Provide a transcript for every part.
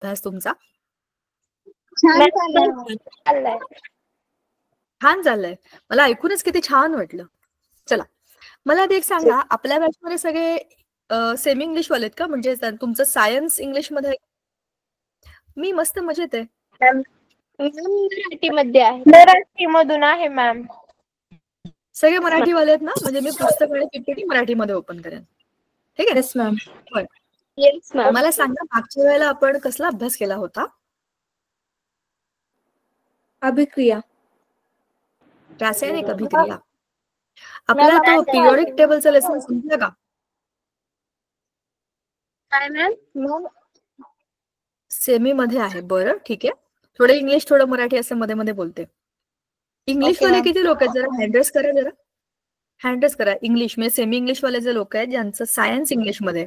अभ्यास तुमचा? छान चाललंय. मला ऐकूनच किती छान वाटलं. चला, मला आधी एक सांगा, आपल्या बॅचमध्ये सगळे सेमी इंग्लिश वालेत का? म्हणजे तुमचं सायन्स इंग्लिश मध्ये? मी मस्त मजेत आहे. मराठीमध्ये आहे. मराठीमधून आहे मॅम. सगळे मराठीवाले आहेत ना? म्हणजे मी पुस्तक आणि पीपीटी मराठीमध्ये ओपन करेन. ठीक आहे? Yes ma'am. Yes ma'am. मला सांगा, मागच्या वेळेला आपण कसला अभ्यास केला होता? अभिक्रिया. रासायनिक अभिक्रिया. आपला तो पिरियोडिक टेबलचा लेसन संपला का? काय मॅम? सेमी मध्ये आहे. बरं, ठीक आहे. थोडं इंग्लिश थोडं मराठी असं मध्ये मध्ये बोलते. इंग्लिश वाले किती लोक आहेत? जरा हँडरेस करा. जरा हँडरेस करा. इंग्लिश म्हणजे सेमी इंग्लिश वाले जे लोक आहेत ज्यांचं सायन्स इंग्लिश मध्ये.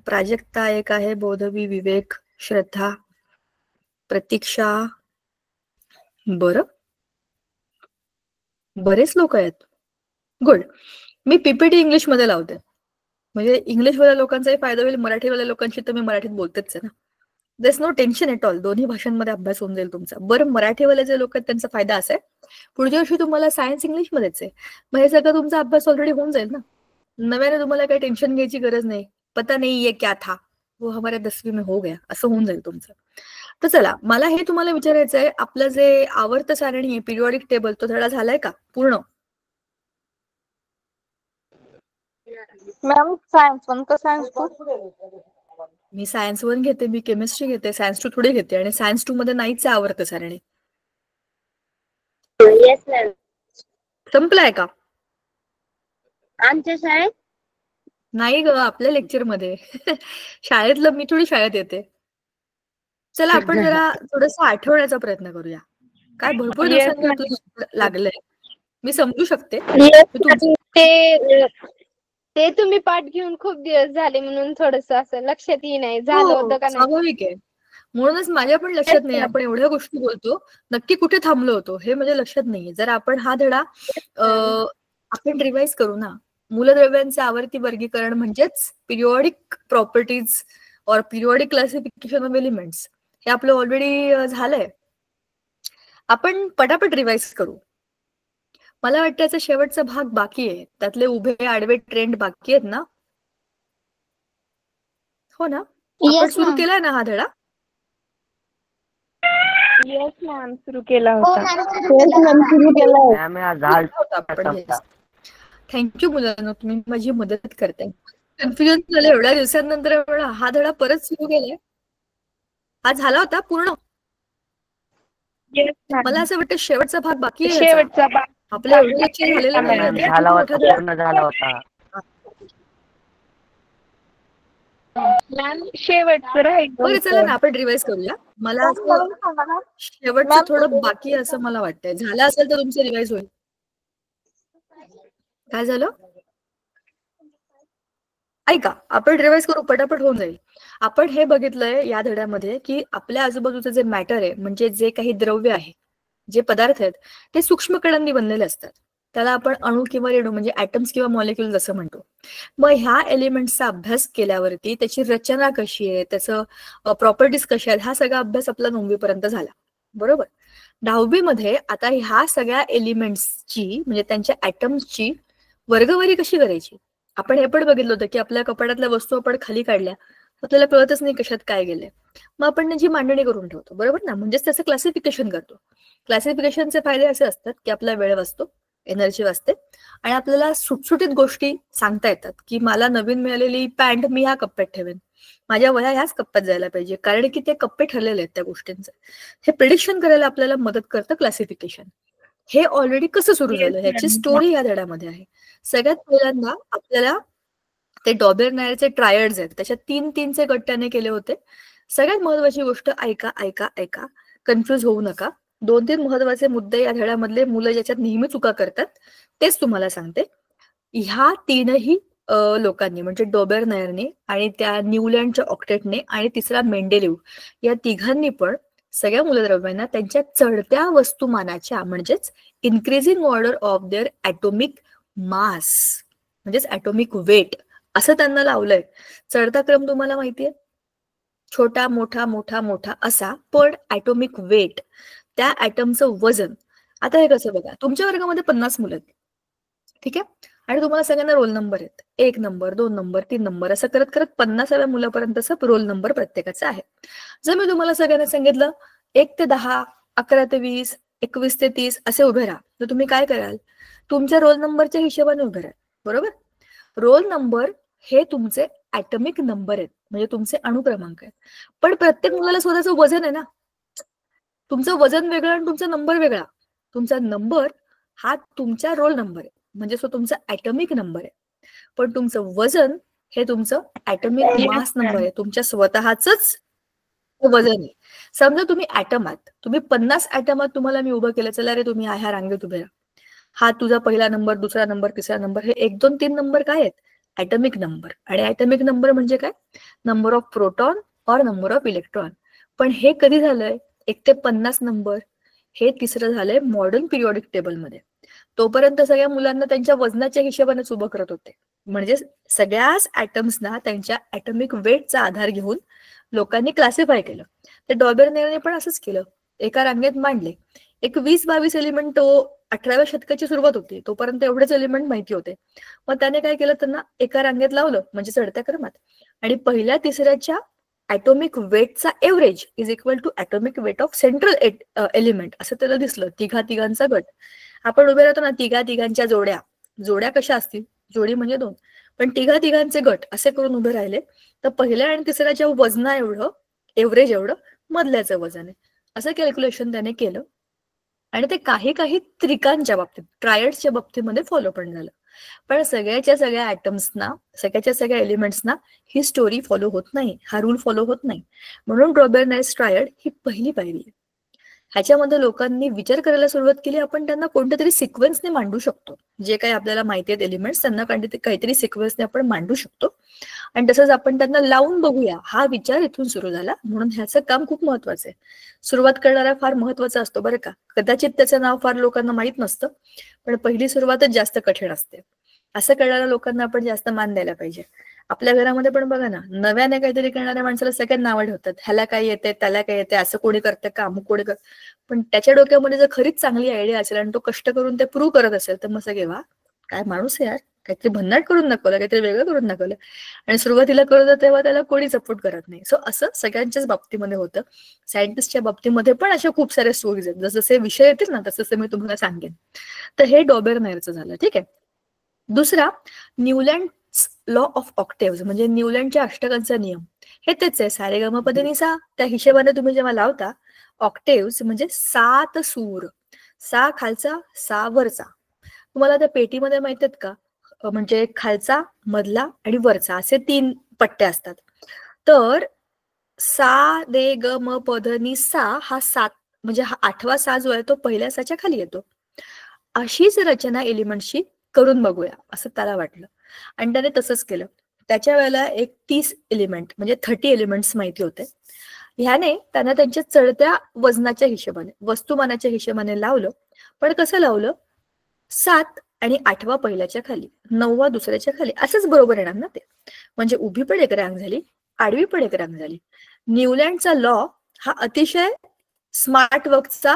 प्राजक्ता एक आहे, बोधवी, विवेक, श्रद्धा, प्रतीक्षा. बरं, बरेच लोक आहेत. गुड. मी पीपीटी इंग्लिश मध्ये लावते, म्हणजे इंग्लिशवाल्या लोकांचाही फायदा होईल, मराठीवाल्या लोकांशी तर मी मराठीत बोलतेच आहे ना. देस नो टेन्शन एट ऑल. दोन्ही भाषांमध्ये अभ्यास होऊन जाईल तुमचा. बरं, मराठीवाले जे लोक आहेत त्यांचा फायदा असा आहे, पुढच्या वर्षी तुम्हाला सायन्स इंग्लिश मध्येच आहे, मग हे सगळं तुमचा अभ्यास ऑलरेडी होऊन जाईल ना. नव्याने तुम्हाला काही टेन्शन घ्यायची गरज नाही. पता नाही ये क्या था, वो हमारे 10वीं में हो गया, असं होऊन जाईल तुमचं. तर चला, मला हे तुम्हाला विचारायचं आहे, आपलं जे आवर्त सारणी आहे, पिरियोडिक टेबल, तो धडा झालाय का पूर्ण? मॅम सायन्स 1 का सायन्स 2? मी सायन्स 1 घेते, मी केमिस्ट्री घेते, सायन्स 2 थोडी घेते, आणि सायन्स 2 मध्ये नाहीच आहे आवर्त सारणी. Yes ma'am. संपलाय का? आमच्या शाळेत नाही ग, आपल्या लेक्चर मध्ये. शाळेतलं मी थोडी शाळेत येते. चला, आपण जरा थोडस आठवण्याचा प्रयत्न करूया. काय भरपूर दिवसांनी आपलं लागलंय, मी समजू शकते. ते तुम्ही पाठ घेऊन खूप दिवस झाले म्हणून थोडस असं लक्षातही नाही झालं होतं का नाही. स्वाभाविक आहे, म्हणूनच माझ्या पण लक्षात नाही. आपण एवढ्या गोष्टी बोलतो, नक्की कुठे थांबलो होतो हे म्हणजे लक्षात नाहीये. जर आपण हा धडा आपण रिवाइज करू ना. मूलद्रव्यांचे आवर्ती वर्गीकरण म्हणजेच पिरियोडिक प्रॉपर्टीज और पिरियोडिक क्लासिफिकेशन ऑफ एलिमेंट्स, हे आपलं ऑलरेडी झालंय. आपण पटापट रिवाइज करू. मला वाटतं याचा शेवटचा भाग बाकी आहे, त्यातले उभे आडवे ट्रेंड बाकी आहेत ना? हो ना? आपण सुरू केलाय ना हा धडा? येस मॅम, सुरू केला होता. थँक्यू मुलांनो, तुम्ही माझी मदत करताय. कन्फ्युजन झालं एवढ्या दिवसांनंतर, हा धडा परत सुरू केलाय. हा झाला होता पूर्ण? मला असं वाटतं शेवटचा भाग बाकी आहे. शेवटचा भाग आपल्या एवढं लेक्चर झालेलं नाही. झाला होता, पूर्ण झाला होता मॅम. शेवटचं राहील. बरं, चला ना, आपण रिवाइज करूया. मला असं शेवटचं थोडं बाकी असं मला वाटतंय. झालं असेल तर तुमचं रिवाइज होईल. काय झालं? ऐका, आपण रिवाइज करू, पटापट होऊन जाईल. आपण हे बघितलंय या धड्यामध्ये की आपल्या आजूबाजूचं जे मॅटर आहे, म्हणजे जे काही द्रव्य आहे, जे पदार्थ आहेत, ते सूक्ष्म कणांनी बनलेले असतात. त्याला आपण अणू किंवा रेणू म्हणजे ॲटम्स किंवा मॉलिक्युल्स असं म्हणतो. मग ह्या एलिमेंट्सचा अभ्यास केल्यावरती त्याची रचना कशी आहे, त्याचं प्रॉपर्टीज कशा आहेत, हा सगळा अभ्यास आपला 9वी पर्यंत झाला. बरोबर. 10वी मध्ये आता ह्या सगळ्या एलिमेंट्सची म्हणजे त्यांच्या ॲटम्सची वर्गवारी कशी करायची. आपण हे पण बघितलं होतं की आपल्या कपाटातल्या वस्तू आपण खाली काढल्या, आपल्याला कळतच नाही कशात काय गेलंय. मग आपण त्याची मांडणी करून ठेवतो, बरोबर ना? म्हणजेच त्याचं क्लासिफिकेशन करतो. क्लासिफिकेशनचे फायदे असे असतात की आपला वेळ वाचतो, एनर्जी वाचते, आणि आपल्याला सुटसुटीत गोष्टी सांगता येतात की मला नवीन मिळालेली पॅन्ट मी ह्या कप्प्यात ठेवेन, माझ्या वह्या ह्याच कप्प्यात जायला पाहिजे, कारण की ते कप्पे ठरलेले आहेत त्या गोष्टींचे. हे प्रिडिक्शन करायला आपल्याला मदत करतं क्लासिफिकेशन. हे ऑलरेडी कसं सुरू झालं ह्याची स्टोरी या धड्यामध्ये आहे. सगळ्यात पहिल्यांदा आपल्याला ते डॉबेर-नायरचे ट्रायड्स आहेत, त्याच्यात 3-3चे गट त्याने केले होते. सगळ्यात महत्वाची गोष्ट, ऐका ऐका ऐका, कन्फ्युज होऊ नका. 2-3 महत्वाचे मुद्दे या धड्यामधले मुलं ज्याच्यात नेहमी चुका करतात तेच तुम्हाला सांगते. ह्या 3ही लोकांनी म्हणजे डॉबेर-नायरने आणि त्या न्यूलँडच्या ऑक्टेटने आणि तिसरा मेंडेलिव्ह, या तिघांनी पण सगळ्या मूलद्रव्यांना त्यांच्या चढत्या वस्तुमानाच्या म्हणजेच increasing order of their atomic mass म्हणजेच ॲटॉमिक वेट असं त्यांना लावलंय. चढता क्रम तुम्हाला माहितीये? छोटा मोठा मोठा मोठा असा, पण ऍटॉमिक वेट, त्या ऍटमचं वजन. आता हे कसं बघा, तुमच्या वर्गामध्ये 50 मुलं आहेत, ठीक आहे, आणि तुम्हाला सगळ्यांना रोल नंबर आहेत, 1 नंबर 2 नंबर 3 नंबर असं करत करत 50व्या मुलापर्यंतचा रोल नंबर प्रत्येकाचा आहे. जर मी तुम्हाला सगळ्यांना सांगितलं 1 ते 10, 11 ते 20, 21 ते 30 असे उभे राहा, तर तुम्ही काय कराल? तुमच्या रोल नंबरच्या हिशोबाने उभे राहा, बरोबर? रोल नंबर हे तुमचे ऍटॉमिक नंबर आहेत, म्हणजे तुमचे अणुक्रमांक आहेत. पण प्रत्येक मुलाला स्वतःचं वजन आहे ना, तुमचं वजन वेगळं आणि तुमचा नंबर वेगळा. तुमचा नंबर हा तुमचा रोल नंबर आहे, म्हणजे तो तुमचा ऍटॉमिक नंबर आहे. पण तुमचं वजन हे तुमचं ऍटॉमिक मास नंबर आहे, तुमच्या स्वतःच वजन आहे. समजा तुम्ही ऍटम आहात, तुम्ही 50 ऍटमात तुम्हाला मी उभं केलं, चला रे तुम्ही ह्या रांगेत उभे राहा. हा तुझा पहिला नंबर, दुसरा नंबर, तिसरा नंबर, हे 1 2 3 नंबर काय आहेत? Atomic number. आणि ऍटॉमिक नंबर म्हणजे काय? नंबर ऑफ प्रोटॉन और नंबर ऑफ इलेक्ट्रॉन. पण हे कधी झालंय? 1 ते 50 नंबर हे तिसरं झालंय मॉडर्न पिरियॉडिक टेबलमध्ये. तोपर्यंत सगळ्या मुलांना त्यांच्या वजनाच्या हिशोबानेच उभं करत होते, म्हणजे सगळ्याच ऍटम्सना त्यांच्या ऍटॉमिक वेटचा आधार घेऊन लोकांनी क्लासिफाय केलं. तर डॉबेरनेरने पण असंच केलं, एका रांगेत मांडले. एक 20-22 एलिमेंट, तो 18व्या शतकाची सुरुवात होती, तोपर्यंत एवढेच एलिमेंट माहिती होते. मग त्याने काय केलं, त्यांना एका रांगेत लावलं, म्हणजे चढत्या क्रमात, आणि पहिल्या तिसऱ्याच्या ऍटॉमिक वेटचा average is equal to atomic weight of central element असं त्याला दिसलं. तिघांचा गट. आपण उभे राहतो ना, तिघांच्या जोड्या, जोड्या कशा असतील? जोडी म्हणजे 2, पण तिघांचे गट असे करून उभे राहिले, तर पहिल्या आणि तिसऱ्याच्या वजना एवढं एव्हरेज एवढं मधल्याचं वजन आहे, असं कॅल्क्युलेशन त्याने केलं. आणि ते काही त्रिकांच्या बाबतीत, ट्रायड्सच्या बाबतीमध्ये फॉलो पण झालं. पण सगळ्या ऍटम्सना, सगळ्या एलिमेंट्सना ही स्टोरी फॉलो होत नाही, हा रूल फॉलो होत नाही. म्हणून डॉबेरनेस ट्रायड ही पहिली पायरी आहे. ह्याच्यामध्ये लोकांनी विचार करायला सुरुवात केली, आपण त्यांना कोणत्या तरी सिक्वेन्सने मांडू शकतो. जे काही आपल्याला माहिती आहेत एलिमेंट्स, त्यांना काहीतरी सिक्वेन्सने आपण मांडू शकतो, आणि तसंच आपण त्यांना लावून बघूया, हा विचार इथून सुरू झाला. म्हणून ह्याचं काम खूप महत्वाचं आहे. सुरुवात करणारा फार महत्वाचा असतो बरं का. कदाचित त्याचं नाव फार लोकांना माहित नसतं, पण पहिली सुरुवातच जास्त कठीण असते. असं करणाऱ्या लोकांना आपण जास्त मान द्यायला पाहिजे. आपल्या घरामध्ये पण बघा ना, नव्याने काहीतरी करणाऱ्या माणसाला सगळ्यात नावं ठेवतात, ह्याला काय येते, त्याला काय येते, असं कोणी करतं का, अमुक कोणी करत. पण त्याच्या डोक्यामध्ये जर खरीच चांगली आयडिया असेल आणि तो कष्ट करून ते प्रूव्ह करत असेल, तर मग सगळे वा, काय माणूस आहे यार, काहीतरी भन्नाट करून दाखवलं, काहीतरी वेगळं करून दाखवलं. आणि सुरुवातीला करत तेव्हा त्याला कोणी सपोर्ट करत नाही. सो असं सगळ्यांच्याच बाबतीमध्ये होतं. सायंटिस्टच्या बाबतीमध्ये पण अशा खूप साऱ्या स्टोरीज आहेत. जसे विषय येतील ना, तसं मी तुम्हाला सांगेन. तर हे डॉबेरनेरचं झालं, ठीक आहे. दुसरा, न्यूलँड्स लॉ ऑफ ऑक्टेव्ह, म्हणजे न्यूलँडच्या अष्टकांचा नियम. हे तेच आहे, सारेगमपधनिसा, त्या हिशोबाने तुम्ही जेव्हा लावता ऑक्टेव्ह म्हणजे 7 सूर, 6 खालचा 6 वरचा. तुम्हाला त्या पेटीमध्ये माहित आहेत का, म्हणजे खालचा, मधला आणि वरचा असे 3 पट्ट्या असतात. तर सा रे ग म प ध नि सा हा 7, म्हणजे हा 8वा सा जो आहे तो पहिल्या साच्या खाली येतो. अशीच रचना एलिमेंटची करून बघूया असं त्याला वाटलं, आणि त्याने तसंच केलं. त्याच्या वेळेला एक 30 एलिमेंट म्हणजे 30 एलिमेंट्स माहिती होते. ह्याने त्यांना त्यांच्या चढत्या वजनाच्या हिशोबाने, वस्तुमानाच्या हिशोबाने लावलं. पण कसं लावलं? 7 आणि 8वा पहिल्याच्या खाली, 9वा दुसऱ्याच्या खाली, असंच बरोबर येणार ना ते. म्हणजे उभी पण एक रांग झाली, आडवी पण एक रांग झाली. न्यूलँडचा लॉ हा अतिशय स्मार्ट वर्कचा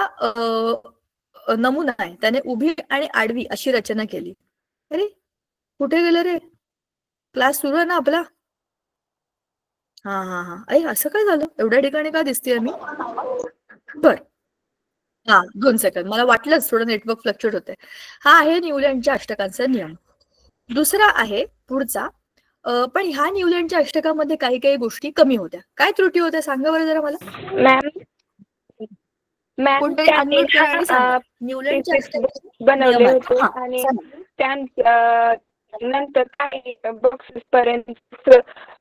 नमुना आहे. त्याने उभी आणि आडवी अशी रचना केली. अरे कुठे गेलं रे? क्लास सुरू आहे ना आपला? हा. अरे असं काय झालं? एवढ्या ठिकाणी का दिसतेय मी? बर, हा 2 सेकंद, मला वाटलंच थोडं नेटवर्क फ्लक्च्युएट होते. हा आहे न्यूलँडच्या अष्टकांचा नियम. दुसरा आहे पुढचा, पण ह्या न्यूलँडच्या अष्टकामध्ये काही गोष्टी कमी होत्या. काय त्रुटी होत्या सांगा बरं जरा मला. मॅम कोणतरी अनम्यूट करा आणि सांगा. न्यूलँडच्या बनवले नियमात होते आणि त्यानंतर काही बॉक्सेस पर्यंत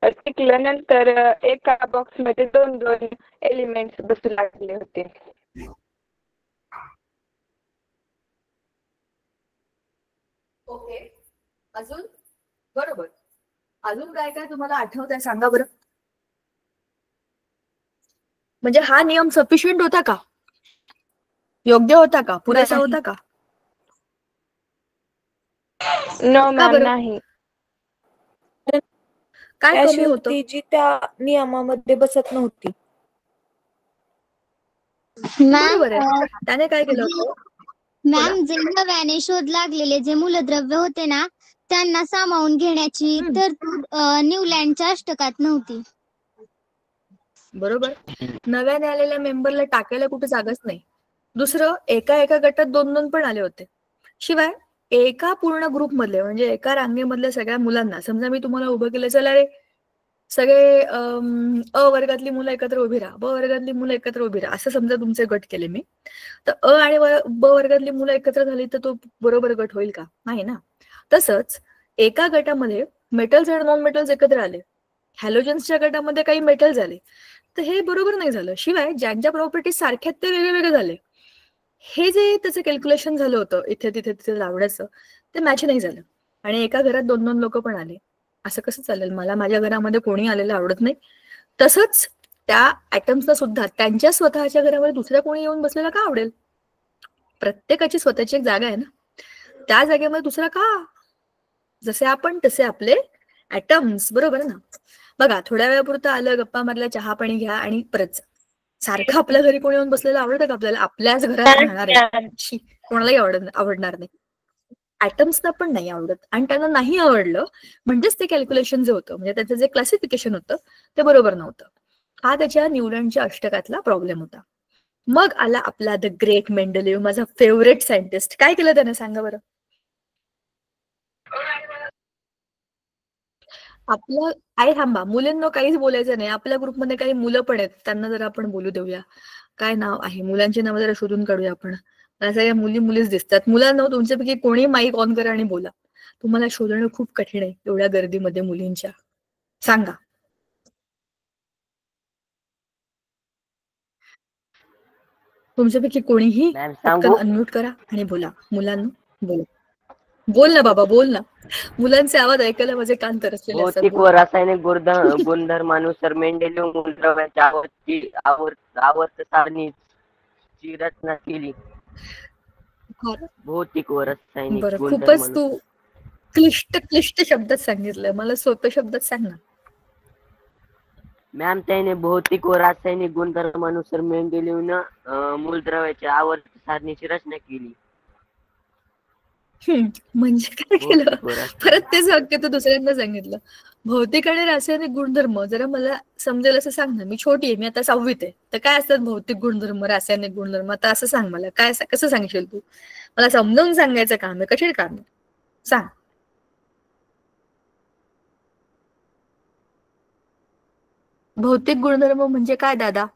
टिकलं. नंतर एका बॉक्स मध्ये 2 एलिमेंट्स बसू लागले होते. ओके, अजून? बरोबर. अजून काय तुम्हाला आठवत आहे सांगा बरं. म्हणजे हा नियम सफिशियंट होता का? योग्य होता का? पुरेसा होता का? नो का मॅम, बरं? नाही. काय कमी होतं? होती जी त्या नियमामध्ये बसत नव्हती. मॅम बरोबर आहे. त्याने काय केलं होतं? मॅम जे नव्याने शोध लागलेले जे मूलद्रव्य होते ना त्यांना सामावून घेण्याची तरतूद न्यूलँडच्या अष्टकात नव्हती. बरोबर. नव्याने आलेल्या मेंबरला टाकायला कुठे जागाच नाही. दुसरं, एका गटात 2-2 पण आले होते. शिवाय एका पूर्ण ग्रुप मधले म्हणजे एका रांगेमधल्या सगळ्या मुलांना, समजा मी तुम्हाला उभं केलं, चला रे सगळे अ वर्गातली मुलं एकत्र उभी राहा, ब वर्गातली मुलं एकत्र उभी राहा, असं समजा तुमचे गट केले मी, तर अ आणि ब वर्गातली मुलं एकत्र झाली तर तो बरोबर गट होईल का? नाही ना. तसंच एका गटामध्ये मेटल्स आणि नॉन मेटल्स एकत्र आले, हॅलोजन्सच्या गटामध्ये काही मेटल झाले, तर हे बरोबर नाही झालं. शिवाय ज्यांच्या प्रॉपर्टीज सारख्यात ते वेगळे वेगळे झाले. हे जे त्याचं कॅल्क्युलेशन झालं होतं इथे तिथे तिथे लावण्याचं, ते मॅच नाही झालं. आणि एका घरात 2-2 लोक पण आले. असं कसं चालेल? मला माझ्या घरामध्ये कोणी आलेलं आवडत नाही. तसंच त्या ऍटम्सना सुद्धा त्यांच्या स्वतःच्या घरामध्ये दुसऱ्या कोणी येऊन बसलेला का आवडेल? प्रत्येकाची स्वतःची एक जागा आहे ना. त्या जागेमध्ये दुसरा का? जसे आपण तसे आपले ऍटम्स, बरोबर ना. बघा, थोड्या वेळापुरतं आलं, गप्पा मारल्या, चहा पाणी घ्या आणि परत जा. सारखं आपल्या घरी कोणी येऊन बसलेलं आवडतं का आपल्याला? आपल्याच घरात राहणार आहे, कोणालाही आवडणार नाही. ऍटम्सना पण नाही आवडत, आणि त्यांना नाही आवडलं म्हणजेच ते कॅल्क्युलेशन जे होतं, म्हणजे त्याचं जे क्लासिफिकेशन होतं ते बरोबर नव्हतं. हा त्याच्या न्यूलँडच्या अष्टकातला प्रॉब्लेम होता. मग आला आपला द ग्रेट मेंडलीव, माझा फेवरेट सायंटिस्ट. काय केलं त्याने सांगा बरं? आपलं आई थांबा, मुलींना काहीच बोलायचं नाही. आपल्या ग्रुपमध्ये काही मुलं पण आहेत, त्यांना जरा आपण बोलू देऊया. काय नाव आहे? मुलांची नावं जरा शोधून काढूया आपण. मला सगळ्या मुलीच दिसतात. मुलांना तुमच्यापैकी कोणी माईक ऑन करा आणि बोला. तुम्हाला शोधणं खूप कठीण आहे एवढ्या गर्दीमध्ये मुलींच्या. सांगा. तुमच्यापैकी कोणीही मॅम पटकन सांगू? अनम्यूट करा आणि बोला. मुलांना बोला. बोल ना बाबा, बोल ना. मुलांचे आवाज ऐकायला माझे कान तरसलेले असतात. भौतिक व रासायनिक गुणधर्मानुसार मेंडेलिव्ह मूलद्रव्याच्या आवर्त सारणीची रचना केली. भौतिक व रासायनिक बरं, खूपच गुणधर्मानुसार. तू क्लिष्ट शब्दात सांगितलं. मला सोप्या शब्दात सांग ना. मॅम, त्याने भौतिक व रासायनिक गुणधर्मानुसार मेंडेलिव्हनं मूलद्रव्याच्या आवर्त सारणीची रचना केली. म्हणजे काय केलं? भौतिक व रासायनिक परत तेच वाक्य तू दुसऱ्यांदा सांगितलं. भौतिक आणि रासायनिक गुणधर्म जरा मला समजेल असं सांग ना. मी छोटी आहे, मी आता 6वीत आहे. तर काय असतात भौतिक गुणधर्म, रासायनिक गुणधर्म? आता असं सांग मला, काय कसं सांगशील तू? मला समजावून सांगायचं काम आहे, कठीण काम आहे, सांग. भौतिक गुणधर्म म्हणजे काय दादा?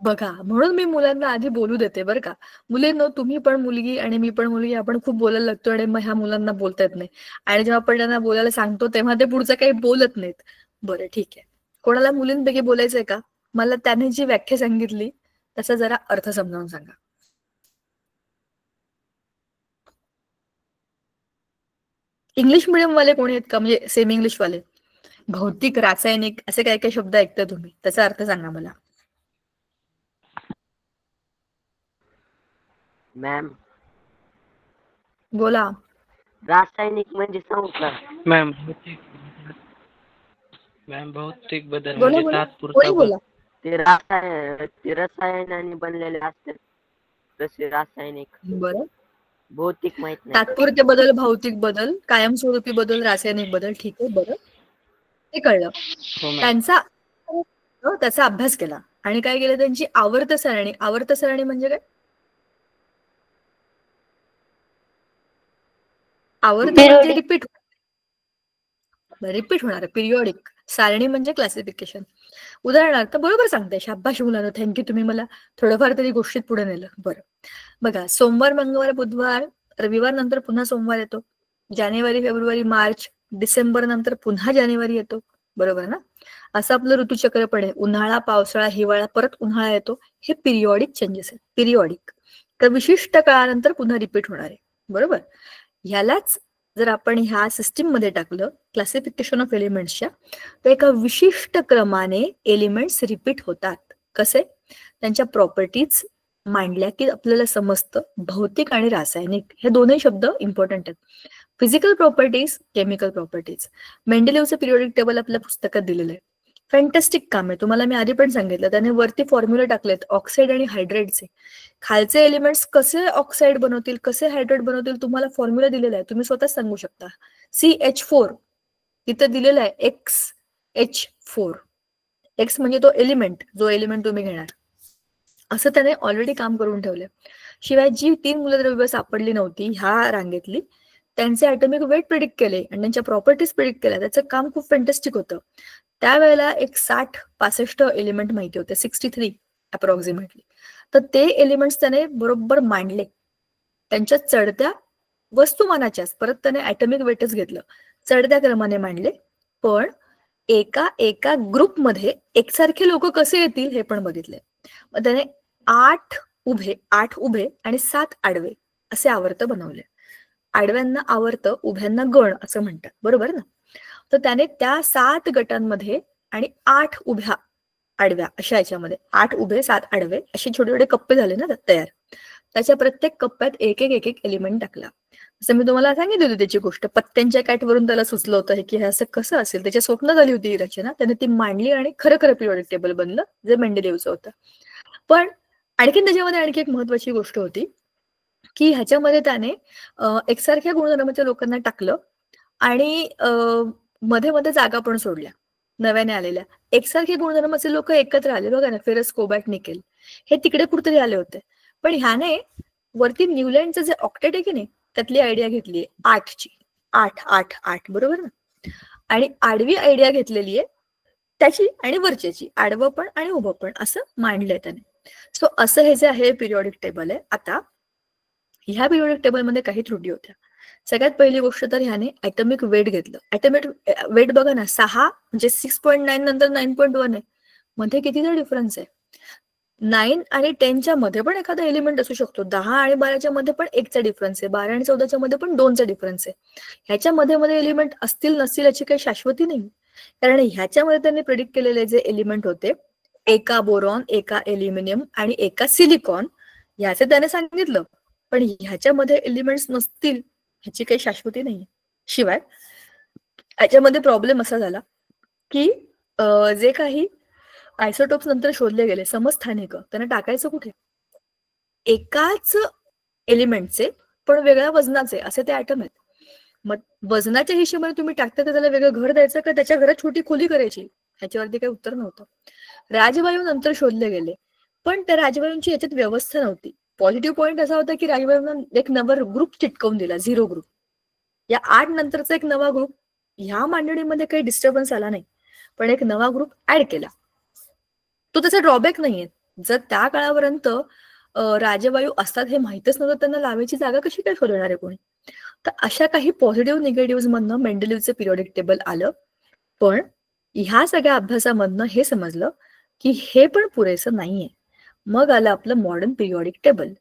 बघा, म्हणून मी मुलांना आधी बोलू देते बरं का. मुलींनो, तुम्ही पण मुलगी आणि मी पण मुलगी, आपण खूप बोलायला लागतो आणि मग ह्या मुलांना बोलता येत नाही. आणि जेव्हा आपण त्यांना बोलायला सांगतो तेव्हा ते पुढचं काही बोलत नाहीत. बरं, ठीक आहे. कोणाला मुलींपैकी बोलायचंय का? मला त्याने जी व्याख्या सांगितली त्याचा जरा अर्थ समजावून सांगा. इंग्लिश मिडियम वाले कोणी आहेत का? म्हणजे सेमी इंग्लिश वाले? भौतिक, रासायनिक असे काय काय शब्द ऐकता तुम्ही, त्याचा अर्थ सांगा मला. मॅम, बोला. रासायनिक म्हणजे सांगू का? मॅम भौतिक बदल बोला म्हणजे बोला, तात्पुरता कोणी बोला. ते रसायनाने बनलेले असतात, तसे रासायनिक. बरं, भौतिक माहित नाही. तात्पुरते बदल, भौतिक बदल, कायमस्वरूपी बदल, रासायनिक बदल, ठीक आहे. बरं, ते कळलं. त्याचा अभ्यास केला आणि काय केलं? त्यांची आवर्त सारणी म्हणजे काय? आवर्त म्हणजे रिपीट होणार, पिरियॉडिक. सारणी म्हणजे क्लासिफिकेशन. उदाहरणार्थ, बरोबर सांगते, शाबाश मुलांना, थँक्यू, तुम्ही मला थोडंफार तरी गोष्टीत पुढे नेलं. बरं बघा, सोमवार, मंगळवार, बुधवार, रविवार नंतर पुन्हा सोमवार येतो. जानेवारी, फेब्रुवारी, मार्च, डिसेंबर नंतर पुन्हा जानेवारी येतो, बरोबर ना? असं आपलं ऋतुचक्र पण आहे. उन्हाळा, पावसाळा, हिवाळा, परत उन्हाळा येतो. हे पिरियॉडिक चेंजेस आहेत. पिरियॉडिक तर विशिष्ट काळानंतर पुन्हा रिपीट होणार आहे, बरोबर? ह्यालाच जर आपण ह्या सिस्टीम मध्ये टाकलं, क्लासिफिकेशन ऑफ एलिमेंट्सच्या, तर एका विशिष्ट क्रमाने एलिमेंट्स रिपीट होतात. कसे? त्यांच्या प्रॉपर्टीज मांडल्या की आपल्याला समजतं भौतिक आणि रासायनिक हे दोन्ही शब्द इम्पॉर्टंट आहेत. Physical properties, chemical properties. मेंडेलिव्हचं पिरियोडिक टेबल आपल्या पुस्तकात दिलेलं आहे. फॅन्टॅस्टिक काम आहे. तुम्हाला मी आधी पण सांगितलं, त्याने वरती फॉर्म्युला टाकलेत ऑक्साईड आणि हायड्रेटचे. खालचे एलिमेंट्स कसे ऑक्साईड बनवतील, कसे हायड्रेट बनवतील, तुम्हाला फॉर्म्युला दिलेला आहे. तुम्ही स्वतःच सांगू शकता. CH4 तिथं दिलेला आहे XH4. एक्स म्हणजे तो एलिमेंट, जो एलिमेंट तुम्ही घेणार. असं त्याने ऑलरेडी काम करून ठेवलंय. शिवाय जी 3 मूलद्रव्य सापडली नव्हती ह्या रांगेतली, त्यांचे ॲटॉमिक वेट प्रिडिक्ट केले आणि त्यांच्या प्रॉपर्टीज प्रिडिक्ट केल्या. त्याचं काम खूप फॅन्टॅस्टिक होतं. त्यावेळेला एक 60-65 एलिमेंट माहिती होते, 63 अप्रॉक्सिमेटली. तर ते एलिमेंट्स त्याने बरोबर मांडले त्यांच्या चढत्या वस्तुमानाच्याच. परत त्याने ॲटॉमिक वेटच घेतलं, चढत्या क्रमाने मांडले. पण एका एका ग्रुपमध्ये एकसारखे लोक कसे येतील हे पण बघितले. मग त्याने 8 उभे आणि 7 आडवे असे आवर्त बनवले. आडव्यांना आवर्त, उभ्यांना गण असं म्हणतात, बरोबर ना. तर त्याने त्या 7 गटांमध्ये आणि 8 उभ्या आडव्या अशा याच्यामध्ये 8 उभे 7 आडवे असे छोटे छोटे कप्पे झाले ना तयार. त्याच्या प्रत्येक कप्प्यात एक एक एलिमेंट टाकला. जसं मी तुम्हाला सांगितली होती त्याची गोष्ट, पत्त्यांच्या कॅटवरून त्याला सुचलं होतं की हे असं कसं असेल. त्याच्या स्वप्न झाली होती ही रचना, त्याने ती मांडली आणि खरं पिरियोडिक टेबल बनलं जे मेंडेलिव्हचं होतं. पण आणखीन त्याच्यामध्ये आणखी एक महत्वाची गोष्ट होती की ह्याच्यामध्ये त्याने एकसारख्या गुणधर्माच्या लोकांना टाकलं आणि मध्ये मध्ये जागा पण सोडल्या नव्याने आलेल्या. एकसारखे गुणधर्माचे लोक एकत्र आले बघा ना, फेरस, कोबॅल्ट, निकेल हे तिकडे कुठेतरी आले होते. पण ह्याने वरती न्यूलँडचं जे ऑक्टेट आहे की नाही त्यातली आयडिया घेतलीये 8ची. 8 बरोबर ना. आणि आडवी आयडिया घेतलेली आहे त्याची आणि वरच्याची, आडवं पण आणि उभं पण असं मांडलंय त्याने. सो असं हे जे आहे पिरियोडिक टेबल आहे. आता ह्या पिरियोडिक टेबलमध्ये काही त्रुटी होत्या. सगळ्यात पहिली गोष्ट तर ह्याने ॲटॉमिक वेट घेतलं. ॲटॉमिक वेट बघा ना, 6 म्हणजे 6.9 नंतर 9.1 आहे. मध्ये कितीचा डिफरन्स आहे. 9 आणि 10च्या मध्ये पण एखादा एलिमेंट असू शकतो. 10 आणि 12च्या मध्ये पण 1चा डिफरन्स आहे. 12 आणि 14च्या मध्ये पण 2चा डिफरन्स आहे. ह्याच्या मध्ये एलिमेंट असतील नसतील याची काही शाश्वती नाही. कारण ह्याच्यामध्ये त्यांनी प्रिडिक्ट केलेले जे एलिमेंट होते, एका बोरॉन, एका एल्युमिनियम आणि एका सिलिकॉन, ह्याचे त्याने सांगितलं. पण ह्याच्यामध्ये एलिमेंट्स नसतील ह्याची काही शाश्वती नाही. शिवाय ह्याच्यामध्ये प्रॉब्लेम असा झाला की जे काही आयसोटोप्स नंतर शोधले गेले समस्थानिक, त्यांना टाकायचं कुठे. एकाच एलिमेंटचे पण वेगळ्या वजनाचे असे ते ॲटम आहेत. मग वजनाच्या हिशोबाने तुम्ही टाकता तर त्याला वेगळं घर द्यायचं का त्याच्या घरात छोटी खोली करायची, ह्याच्यावरती काही उत्तर नव्हतं. राजवायू नंतर शोधले गेले, पण त्या राजवायूंची याच्यात व्यवस्था नव्हती. पॉझिटिव्ह पॉईंट असा होता की राजवायूंना एक नवा ग्रुप चिटकवून दिला, 0 ग्रुप. या 8 नंतरचा एक नवा ग्रुप, ह्या मांडणीमध्ये काही डिस्टर्बन्स आला नाही, पण एक नवा ग्रुप ऍड केला. तो त्याचा ड्रॉबॅक नाहीये. जर त्या काळापर्यंत राजवायू असतात हे माहितच नव्हतं, त्यांना लावायची जागा कशी काय शोधणार आहे कोणी. तर अशा काही पॉझिटिव्ह निगेटिव्ह मधनं मेंडेलिव्हचं पिरियोडिक टेबल आलं. पण ह्या सगळ्या अभ्यासामधनं हे समजलं की हे पण पुरेसं नाहीये. मग आलं आपलं modern periodic table.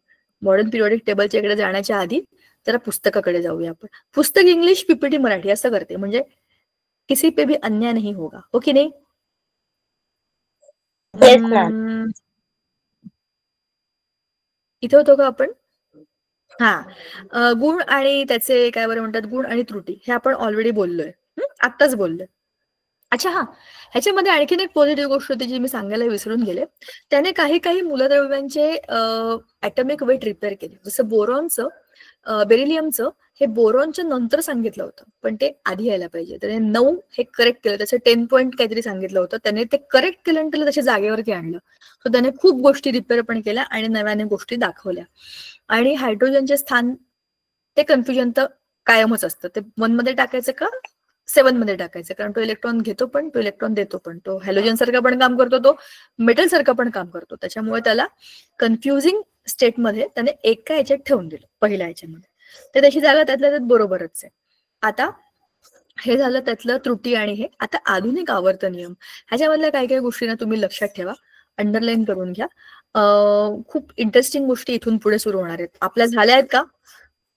Modern periodic टेबलच्या इकडे जाण्याच्या आधी जरा पुस्तकाकडे जाऊया आपण. पुस्तक इंग्लिश, पीपीटी मराठी असं करते, म्हणजे किसी पे भी अन्याय नहीं होगा, हो की नाही. इथे होतो का आपण. गुण आणि त्याचे काय बरं म्हणतात, गुण आणि त्रुटी हे आपण ऑलरेडी बोललोय, आत्ताच बोललोय. अच्छा, ह्याच्यामध्ये आणखीन एक पॉझिटिव्ह गोष्ट होती जी मी सांगायला विसरून गेले. त्याने काही मूलद्रव्यांचे ॲटॉमिक वेट रिपेअर केले. जसं बोरॉनचं, बेरिलियमचं हे बोरॉनच्या नंतर सांगितलं होतं, पण ते आधी यायला पाहिजे. त्याने 9 हे करेक्ट केलं. त्याचं 10 पॉईंट काहीतरी सांगितलं होतं, त्याने ते करेक्ट केलं आणि त्याला त्याच्या जागेवरती आणलं. सो त्याने खूप गोष्टी रिपेअर पण केल्या आणि नव्याने गोष्टी दाखवल्या. आणि हायड्रोजनचे स्थान ते कन्फ्युजन तर कायमच असतं. ते 1 मध्ये टाकायचं का 7 मध्ये टाकायचं, कारण तो इलेक्ट्रॉन घेतो पण तो इलेक्ट्रॉन देतो पण, तो हॅलोजन सारखा पण काम करतो, तो मेटल सारखा पण काम करतो. त्याच्यामुळे त्याला कन्फ्युजिंग स्टेटमध्ये त्याने एका ह्याच्यात ठेवून दिलं पहिल्या ह्याच्यामध्ये. तर त्याची जागा त्यातल्या त्यात बरोबरच आहे. आता हे झालं त्यातलं त्रुटी आणि हे. आता आधुनिक आवर्त नियम, ह्याच्यामधल्या काही गोष्टींना तुम्ही लक्षात ठेवा, अंडरलाईन करून घ्या. खूप इंटरेस्टिंग गोष्टी इथून पुढे सुरू होणार आहेत. आपल्या झाल्या आहेत का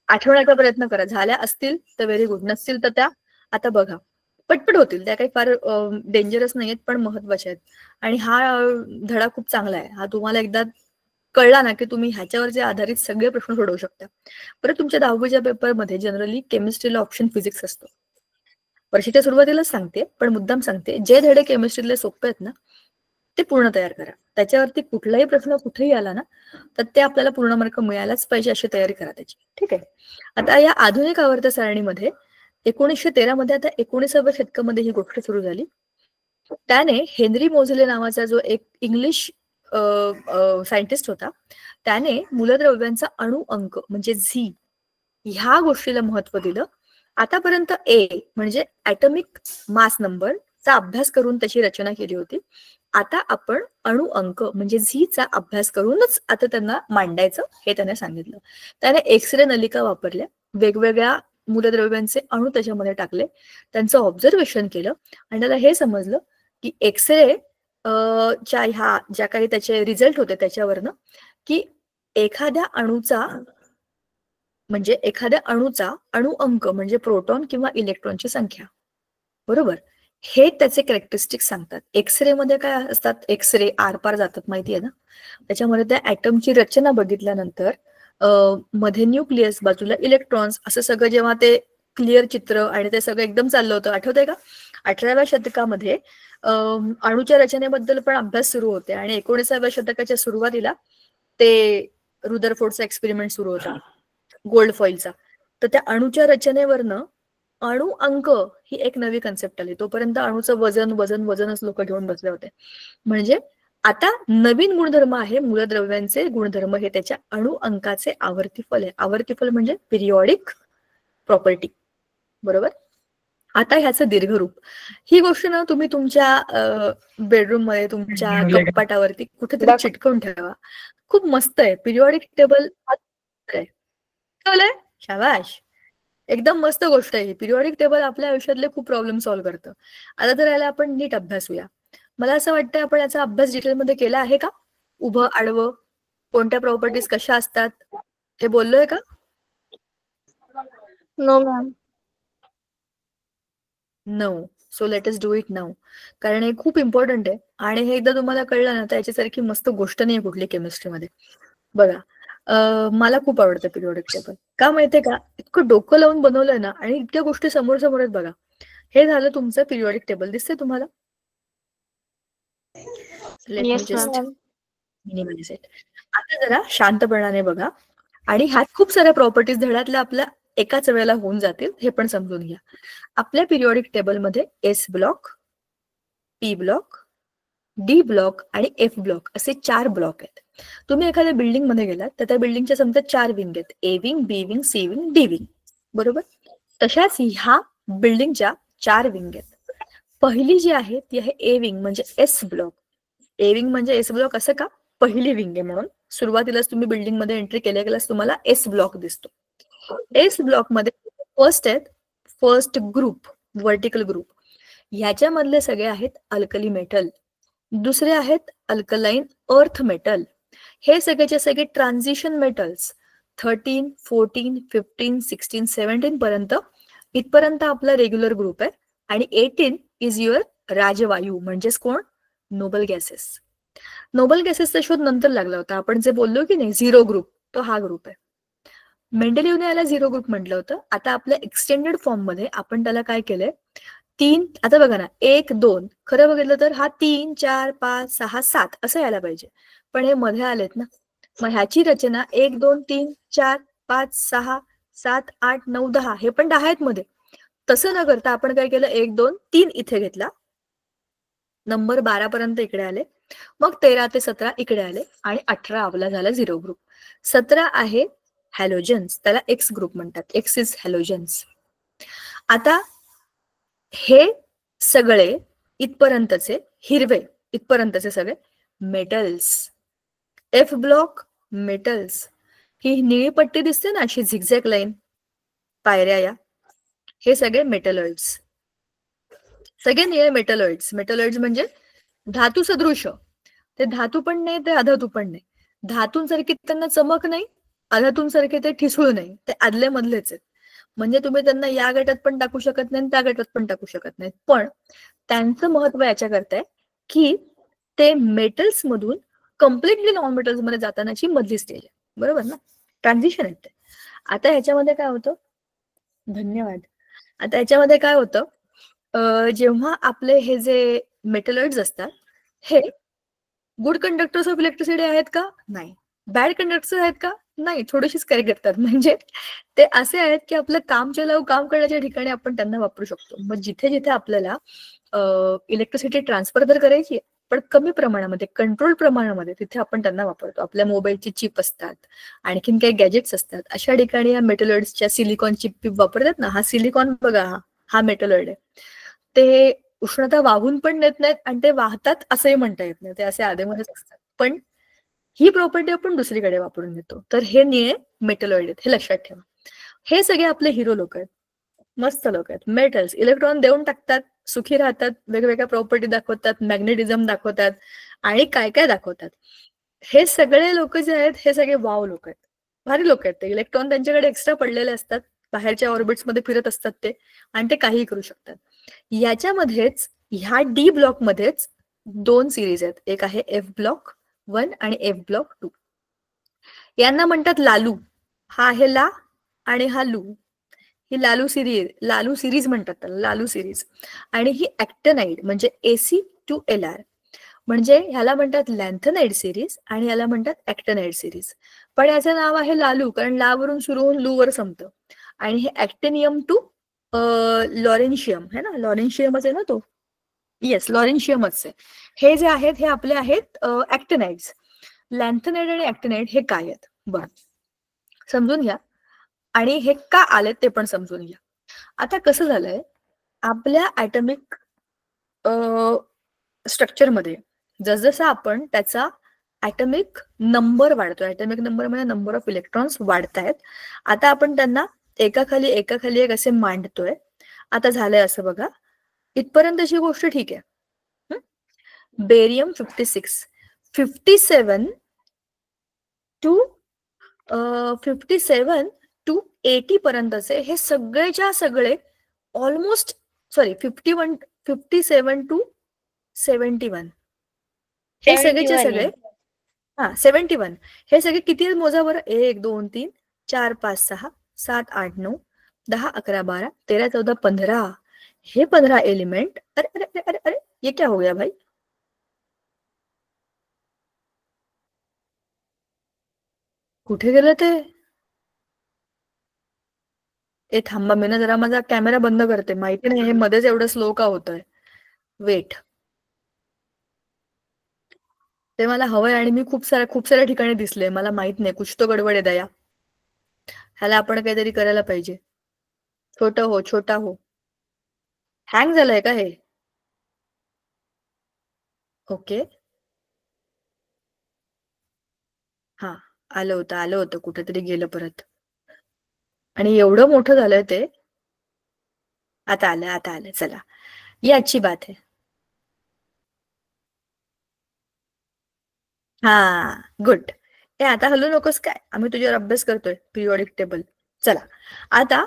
आठवण्याचा प्रयत्न करा. झाल्या असतील तर व्हेरी गुड, नसतील तर त्या आता बघा पटपट होतील. त्या काही फार डेंजरस नाही आहेत पण महत्वाच्या आहेत. आणि हा धडा खूप चांगला आहे. हा तुम्हाला एकदा कळला ना की तुम्ही ह्याच्यावर जे आधारित सगळे प्रश्न सोडवू शकता. परत तुमच्या 10वीच्या पेपरमध्ये जनरली केमिस्ट्रीला ऑप्शन फिजिक्स असतो. वर्षाच्या सुरुवातीलाच सांगते, पण मुद्दाम सांगते, जे धडे केमिस्ट्रीतले सोपे आहेत ना ते पूर्ण तयार करा. त्याच्यावरती कुठलाही प्रश्न कुठेही आला ना तर ते आपल्याला पूर्ण मार्क मिळायलाच पाहिजे अशी तयारी करा त्याची. ठीक आहे. आता या आधुनिक आवर्त सारणीमध्ये 1913 मध्ये आता 19व्या शतकामध्ये ही गोष्ट सुरू झाली. त्याने हेनरी मोझले नावाचा जो एक इंग्लिश सायंटिस्ट होता, त्याने मूलद्रव्यांचा अणु अंक म्हणजे झी ह्या गोष्टीला महत्व दिलं. आतापर्यंत ए म्हणजे ॲटॉमिक मास नंबरचा अभ्यास करून त्याची रचना केली होती. आता आपण अणु अंक म्हणजे झीचा अभ्यास करूनच आता त्यांना मांडायचं हे त्याने सांगितलं. त्याने एक्सरे नलिका वापरल्या, वेगवेगळ्या मूलद्रव्यांचे अणु त्याच्यामध्ये टाकले, त्यांचं ऑब्झर्वेशन केलं आणि त्याला हे समजलं की एक्सरे च्या ह्या ज्या काही त्याचे रिझल्ट होते त्याच्यावरनं की एखाद्या अणूचा अणु अंक म्हणजे प्रोटॉन किंवा इलेक्ट्रॉनची संख्या, बरोबर, हे त्याचे कॅरेक्टरिस्टिक्स सांगतात. एक्सरे मध्ये काय असतात, एक्सरे आरपार जातात माहिती आहे ना. त्याच्यामध्ये त्या ॲटमची रचना बघितल्यानंतर मध्ये न्यूक्लियस, बाजूला इलेक्ट्रॉन्स, असं सगळं जेव्हा ते क्लिअर चित्र आणि ते सगळं एकदम चाललं होतं, आठवतंय का? 18व्या शतकामध्ये अणूच्या रचनेबद्दल पण अभ्यास सुरू होते आणि 19व्या शतकाच्या सुरुवातीला ते रुदरफोर्डचा एक्सपेरिमेंट सुरू होता, गोल्ड फॉइलचा. तर त्या अणूच्या रचनेवरनं अणु अंक ही एक नवी कन्सेप्ट आली. तोपर्यंत अणूचं वजनच लोक घेऊन बसले होते. म्हणजे आता नवीन गुणधर्म आहे मूलद्रव्यांचे गुणधर्म, हे त्याच्या अणु अंकाचे आवर्तीफल आहे. आवर्तीफल म्हणजे पिरियॉडिक प्रॉपर्टी, बरोबर. आता ह्याचं दीर्घरूप, ही गोष्ट ना तुम्ही तुमच्या बेडरूम मध्ये तुमच्या कपाटावरती कुठेतरी चिटकवून ठेवा. खूप मस्त आहे. पिरियॉडिक टेबल आहे, शाबाश, एकदम मस्त गोष्ट आहे ही. पिरियॉडिक टेबल आपल्या आयुष्यातले खूप प्रॉब्लेम सॉल्व्ह करतं. आता तर याला आपण नीट अभ्यासूया. मला असं वाटतं आपण याचा अभ्यास डिटेलमध्ये केला आहे का? उभं आडवं, कोणत्या प्रॉपर्टीज कशा असतात हे बोललोय का? No ma'am. No. So let us do it now. कारण हे खूप इम्पॉर्टंट आहे आणि हे एकदा तुम्हाला कळलं ना तर याच्यासारखी मस्त गोष्ट नाही कुठली केमिस्ट्रीमध्ये. बघा, मला खूप आवडतं पिरियॉडिक टेबल. का माहितीये का? इतकं डोकं लावून बनवलंय ना आणि इतक्या गोष्टी समोर समोर आहेत. बघा, हे झालं तुमचं पिरियॉडिक टेबल. दिसतंय तुम्हाला? Minimize it. आता जरा शांतपणाने बघा आणि ह्यात खूप साऱ्या प्रॉपर्टीज धड्यातल्या आपल्या एकाच वेळेला होऊन जातील हे पण समजून घ्या. आपल्या पिरियॉडिक टेबलमध्ये S block, P block, D block आणि एफ ब्लॉक असे 4 ब्लॉक आहेत. तुम्ही एखाद्या बिल्डिंग मध्ये गेलात तर त्या बिल्डिंगच्या समजा 4 विंग आहेत, A wing, B wing, C wing, D wing, बरोबर. तशाच ह्या बिल्डिंगच्या 4 विंग आहेत. पहिली जी आहे ती आहे ए विंग म्हणजे एस ब्लॉक. ए विंग म्हणजे एस ब्लॉक असं का? पहिली विंग आहे म्हणून. सुरुवातीलाच तुम्ही बिल्डिंग मध्ये एंट्री केल्यास तुम्हाला एस ब्लॉक दिसतो. एस ब्लॉक मध्ये फर्स्ट ग्रुप, व्हर्टिकल ग्रुप, ह्याच्यामधले सगळे आहेत अल्कली मेटल. दुसरे आहेत अल्कलाइन अर्थ मेटल. हे सगळेचे सगळे ट्रान्झिशन मेटल्स 13, 14, 15, 16, 17 पर्यंत इथपर्यंत आपला रेग्युलर ग्रुप आहे आणि 18 इज युअर राजवायू म्हणजेच कोण? Nobel gases. नोबल गॅसेसचा शोध नंतर लागला होता. आपण जे बोललो की नाही झिरो ग्रुप, तो हा ग्रुप आहे. मेंडेलिव्हने याला झिरो ग्रुप म्हटलं होतं. आता आपल्या एक्सटेंडेड फॉर्म मध्ये आपण त्याला काय केलंय, 3, आता बघा ना, 1, 2, खरं बघितलं तर हा 3, 4, 5, 6, 7 असं यायला पाहिजे, पण हे मध्ये आलेत ना. मग ह्याची रचना 1, 2, 3, 4, 5, 6, 7, 8, 9, 10, हे पण 10 आहेत मध्ये. तसं न करता आपण काय केलं, 1, 2, 3 इथे घेतला, नंबर 12 पर्यंत इकडे आले, मग 13 ते 17 इकडे आले आणि 18 आपला झाला झिरो ग्रुप. 17 आहे हॅलोजन्स, त्याला एक्स ग्रुप म्हणतात. X is halogens. आता हे सगळे इथपर्यंतचे हिरवे, इथपर्यंतचे सगळे मेटल्स. F block metals. ही निळी पट्टी दिसते ना अशी झिगझॅग लाईन, पायऱ्या या, हे सगळे मेटलॉइड्स. सगळे निळे मेटलॉइड्स. मेटलॉइड्स म्हणजे धातू सदृश. ते धातू पण नाही, ते अधातू पण नाही. धातूंसारखी त्यांना चमक नाही, अधातूंसारखे ते ठिसूळ नाही, ते आदले मधलेच आहेत. म्हणजे तुम्ही त्यांना या गटात पण टाकू शकत नाही, त्या गटात पण टाकू शकत नाही. पण त्यांचं महत्व याच्याकरता आहे की ते मेटल्स मधून कम्प्लिटली नॉन मेटल्स मध्ये जातानाची मधली स्टेज आहे, बरोबर ना, ट्रान्झिशन आहे ते. आता ह्याच्यामध्ये काय होतं, धन्यवाद. आता ह्याच्यामध्ये काय होतं, जेव्हा आपले हे जे मेटलॉइड्स असतात हे गुड कंडक्टर्स ऑफ इलेक्ट्रिसिटी आहेत का, नाही. बॅड कंडक्टर्स आहेत का, नाही. थोडीशीच कॅरी करतात. म्हणजे ते असे आहेत की आपलं काम चलाऊ काम करण्याच्या ठिकाणी आपण त्यांना वापरू शकतो. मग जिथे जिथे आपल्याला इलेक्ट्रिसिटी ट्रान्सफर तर करायची पण कमी प्रमाणामध्ये, कंट्रोल प्रमाणामध्ये, तिथे आपण त्यांना वापरतो. आपल्या मोबाईलची चिप असतात, आणखीन काही गॅजेट्स असतात, अशा ठिकाणी या मेटलॉइड्सच्या सिलिकॉन चिप वापरतात ना. हा सिलिकॉन बघा, हा मेटलॉइड आहे. ते उष्णता वाहून पण देत नाहीत आणि ते वाहतात असंही म्हणता येत नाही, ते असे आधेमध्येच असतात. पण ही प्रॉपर्टी आपण दुसरीकडे वापरून घेतो. तर हे निळे मेटलॉइड आहेत, हे लक्षात ठेवा. हे सगळे आपले हिरो लोक आहेत, मस्त लोक आहेत. मेटल्स इलेक्ट्रॉन देऊन टाकतात, सुखी राहतात, वेगवेगळ्या प्रॉपर्टी दाखवतात, मॅग्नेटिझम दाखवतात आणि काय काय दाखवतात. हे सगळे लोक जे आहेत हे सगळे वाव लोक आहेत, भारी लोक आहेत ते. इलेक्ट्रॉन त्यांच्याकडे एक्स्ट्रा पडलेले असतात, बाहेरच्या ऑर्बिट्समध्ये फिरत असतात ते, आणि ते काहीही करू शकतात. याच्यामध्येच ह्या डी ब्लॉक मध्येच 2 सिरीज आहेत, एक आहे एफ ब्लॉक 1 आणि एफ ब्लॉक 2. यांना म्हणतात लालू. हा आहे ला आणि हा लू. ही लालू सिरीज म्हणतात त्याला, लालू सिरीज. आणि ही ऍक्टिनाइड म्हणजे AC2LR, म्हणजे ह्याला म्हणतात लॅन्थनाइड सिरीज आणि याला म्हणतात ऍक्टिनाइड सिरीज. पण याचं नाव आहे लालू कारण ला वरून सुरू होऊन लू वर संपतं. आणि हे ऍक्टिनियम टू लॉरेन्शियम आहे ना, लॉरेन्शियमच आहे ना तो, येस लॉरेन्शियमच आहे. हे जे आहेत हे आपले आहेत ऍक्टिनाइड्स. लॅन्थनाइड आणि ऍक्टिनाइड हे काय आहेत बरं समजून घ्या, आणि हे का आलेत ते पण समजून घ्या. आता कसं झालंय, आपल्या ऍटॉमिक स्ट्रक्चरमध्ये जसजसं आपण त्याचा ऍटॉमिक नंबर वाढतो, ऍटॉमिक नंबर म्हणजे नंबर ऑफ इलेक्ट्रॉन्स वाढतायत. आता आपण त्यांना एकाखाली एक असे मांडतोय. आता झालंय असं बघा, इथपर्यंतची गोष्ट ठीक आहे. बेरियम 57 टू 80 पर्यंतचे हे सगळेच्या सगळे ऑलमोस्ट 57 टू 71 हे सगळेच्या सगळे 71 हे सगळे किती मोजा बरं, 1 2 3 4 5 6 7 8 9 10 11 12 13 14 15 हे 15 एलिमेंट. अरे अरे अरे अरे अरे ये क्या हो गया भाई, कुठे गेलं ते? ए थांबा, मी ना जरा माझा कॅमेरा बंद करते. माहिती नाही हे मध्येच एवढं स्लो का होतंय. वेट, ते मला हवंय आणि मी खूप साऱ्या ठिकाणी दिसले. मला माहित नाही, कुछ तो गडबड आहे दया. ह्याला आपण काहीतरी करायला पाहिजे. छोटा हो. हँग झालंय का हे? ओके, हा आलं होतं कुठेतरी गेलं परत. आणि एवढं मोठं झालंय ते. आता आलं. चला, ये अच्छी बात है. हा गुड. हे आता हलू नकोस काय, आम्ही तुझ्यावर अभ्यास करतोय, पिरियॉडिक टेबल. चला आता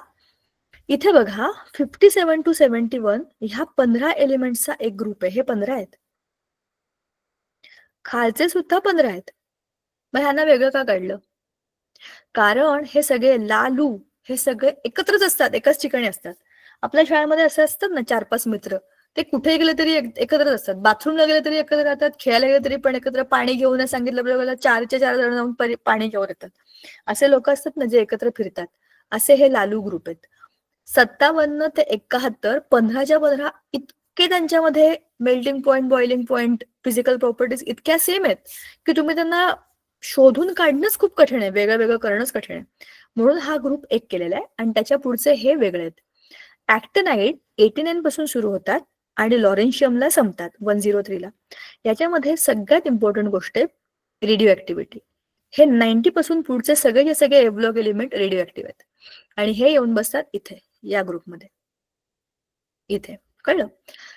इथे बघा, 57 टू 71 ह्या 15 एलिमेंट्सचा एक ग्रुप आहे. हे 15 आहेत, खालचे सुद्धा 15 आहेत. मग ह्यांना वेगळं का काढलं? कारण हे सगळे लालू हे सगळे एकत्रच असतात, एकाच ठिकाणी असतात. आपल्या शाळेमध्ये असे असतात ना 4-5 मित्र, ते कुठे गेले तरी एकत्रच असतात. बाथरूमला गेले तरी एकत्र राहतात, खेळायला गेले तरी पण एकत्र, पाणी घेऊन सांगितलं बरोबर 4च्या 4 जण जाऊन पाणी घेऊन येतात. असे लोक असतात ना जे एकत्र फिरतात, असे हे लालू ग्रुप आहेत. 57 ते 71 15च्या 15 इतके त्यांच्यामध्ये melting point, boiling point, physical properties इतक्या सेम आहेत की तुम्ही त्यांना शोधून काढणंच खूप कठीण आहे, वेगळं करणंच कठीण आहे. म्हणून हा ग्रुप एक केलेला आहे आणि त्याच्या पुढचे हे वेगळे आहेत. ऍक्टिनाइड 89 पासून सुरू होतात आणि लॉरेन्शियमला संपतात 103 ला. याच्यामध्ये सगळ्यात इम्पॉर्टंट गोष्ट आहे रेडिओ ऍक्टिव्हिटी. हे 90 पासून पुढचे सगळे एव्हलॉग एलिमेंट रेडिओ ऍक्टिव्ह आहेत आणि हे येऊन बसतात इथे या ग्रुपमध्ये. इथे कळलं?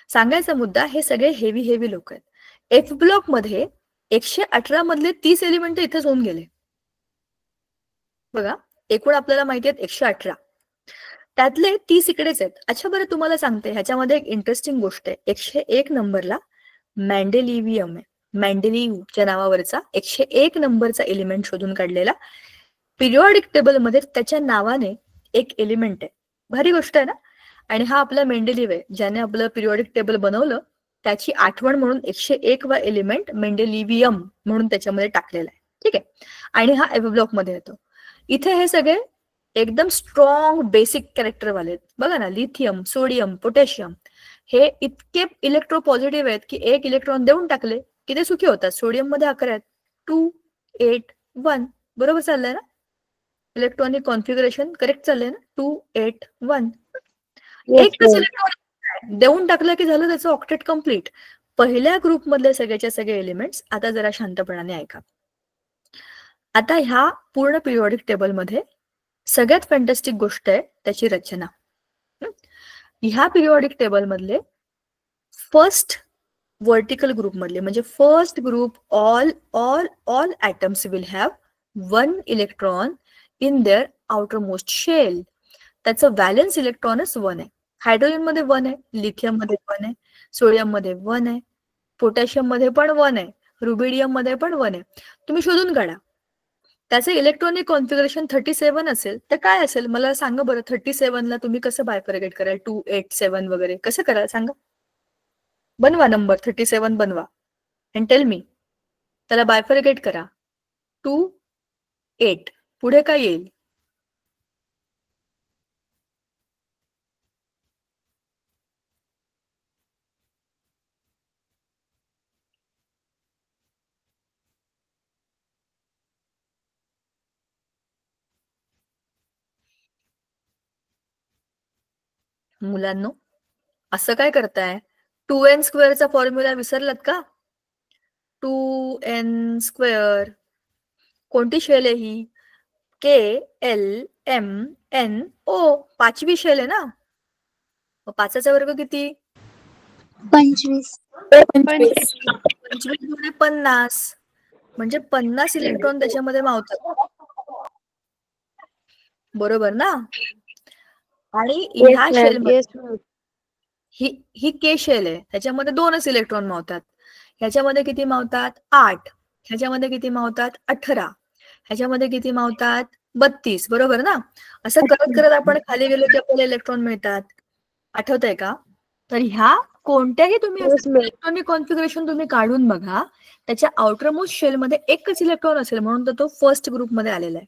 सांगायचा मुद्दा, हे सगळे हेवी लोक आहेत. एफ ब्लॉक मध्ये 118 मधले 30 एलिमेंट इथेच होऊन गेले बघा. एकूण आपल्याला माहिती आहेत 118, त्यातले 30 इकडेच आहेत. अच्छा बरं, तुम्हाला सांगते ह्याच्यामध्ये एक इंटरेस्टिंग गोष्ट आहे. 101 नंबरला मॅन्डेलिव्हियम आहे. मेंडेलिव्हच्या नावावरचा 101 नंबरचा एलिमेंट शोधून काढलेला. पिरियॉडिक टेबलमध्ये त्याच्या नावाने एक एलिमेंट आहे. भारी गोष्ट आहे ना. आणि हा आपला मेंडेलिव्ह आहे, ज्याने आपलं पिरियॉडिक टेबल बनवलं. त्याची आठवण म्हणून 101 वा एलिमेंट मेंडेलिव्हियम म्हणून त्याच्यामध्ये टाकलेला आहे. ठीक आहे. आणि हा एफ ब्लॉक मध्ये येतो. इथे हे सगळे एकदम स्ट्रॉंग बेसिक कॅरेक्टर वाले आहेत. बघा ना, लिथियम, सोडियम, पोटॅशियम हे इतके इलेक्ट्रोपॉझिटिव्ह आहेत की एक इलेक्ट्रॉन देऊन टाकले की ते सुखी होतात. सोडियम मध्ये 11 आहेत. 2, 8, 1 बरोबर चाललंय ना. इलेक्ट्रॉनिक कॉन्फिगरेशन करेक्ट चाललंय ना. 2, 8, 1 एकच इलेक्ट्रॉन देऊन टाकलं की झालं त्याचं ऑक्टेट कम्प्लीट. पहिल्या ग्रुप मधले सगळ्याच्या सगळे एलिमेंट्स आता जरा शांतपणाने ऐका. आता ह्या पूर्ण पिरियॉडिक टेबलमध्ये सगळ्यात फॅन्टॅस्टिक गोष्ट आहे त्याची रचना. ह्या पिरियॉडिक टेबल मधले फर्स्ट वर्टिकल ग्रुप मधले म्हणजे first group all atoms will have 1 electron in their outermost shell. त्याचं व्हॅलेन्स इलेक्ट्रॉनच 1 आहे. हायड्रोजन मध्ये 1 आहे, लिथियम मध्ये 1 आहे, सोडियम मध्ये 1 आहे, पोटॅशियम मध्ये पण 1 आहे, रुबिडियम मध्ये पण 1 आहे. तुम्ही शोधून काढा त्याचं इलेक्ट्रॉनिक कॉन्फिगरेशन 37 असेल तर काय असेल मला सांगा बरं. 37 ला तुम्ही कसं बायफरगेट कराल? 2, 8, 7 वगैरे कसं कराल सांगा. बनवा नंबर 37 बनवा अँड टेल मी. त्याला बायफरगेट करा. 2, 8 पुढे काय येईल? मुलांनो असं काय करताय? 2n² चा फॉर्म्युला विसरलात का? 2n². कोणती शेल आहे ही? KLMNO. 5वी शेल आहे ना. 5चा वर्ग किती? 25. 25 गुणे 50 म्हणजे 50 इलेक्ट्रॉन त्याच्यामध्ये मावतात. बरोबर ना. आणि ह्या शेल ही के शेल आहे. त्याच्यामध्ये 2च इलेक्ट्रॉन मावतात. ह्याच्यामध्ये किती मावतात? 8. ह्याच्यामध्ये किती मावतात? 18. ह्याच्यामध्ये किती मावतात? 32. बरोबर ना. असं करत करत आपण खाली गेलो की आपल्याला इलेक्ट्रॉन मिळतात. आठवतंय का? तर ह्या कोणत्याही तुम्ही इलेक्ट्रॉनिक कॉन्फिगरेशन तुम्ही काढून बघा. त्याच्या आउटरमोस्ट शेल मध्ये एकच इलेक्ट्रॉन असेल म्हणून तर तो फर्स्ट ग्रुप मध्ये आलेला आहे.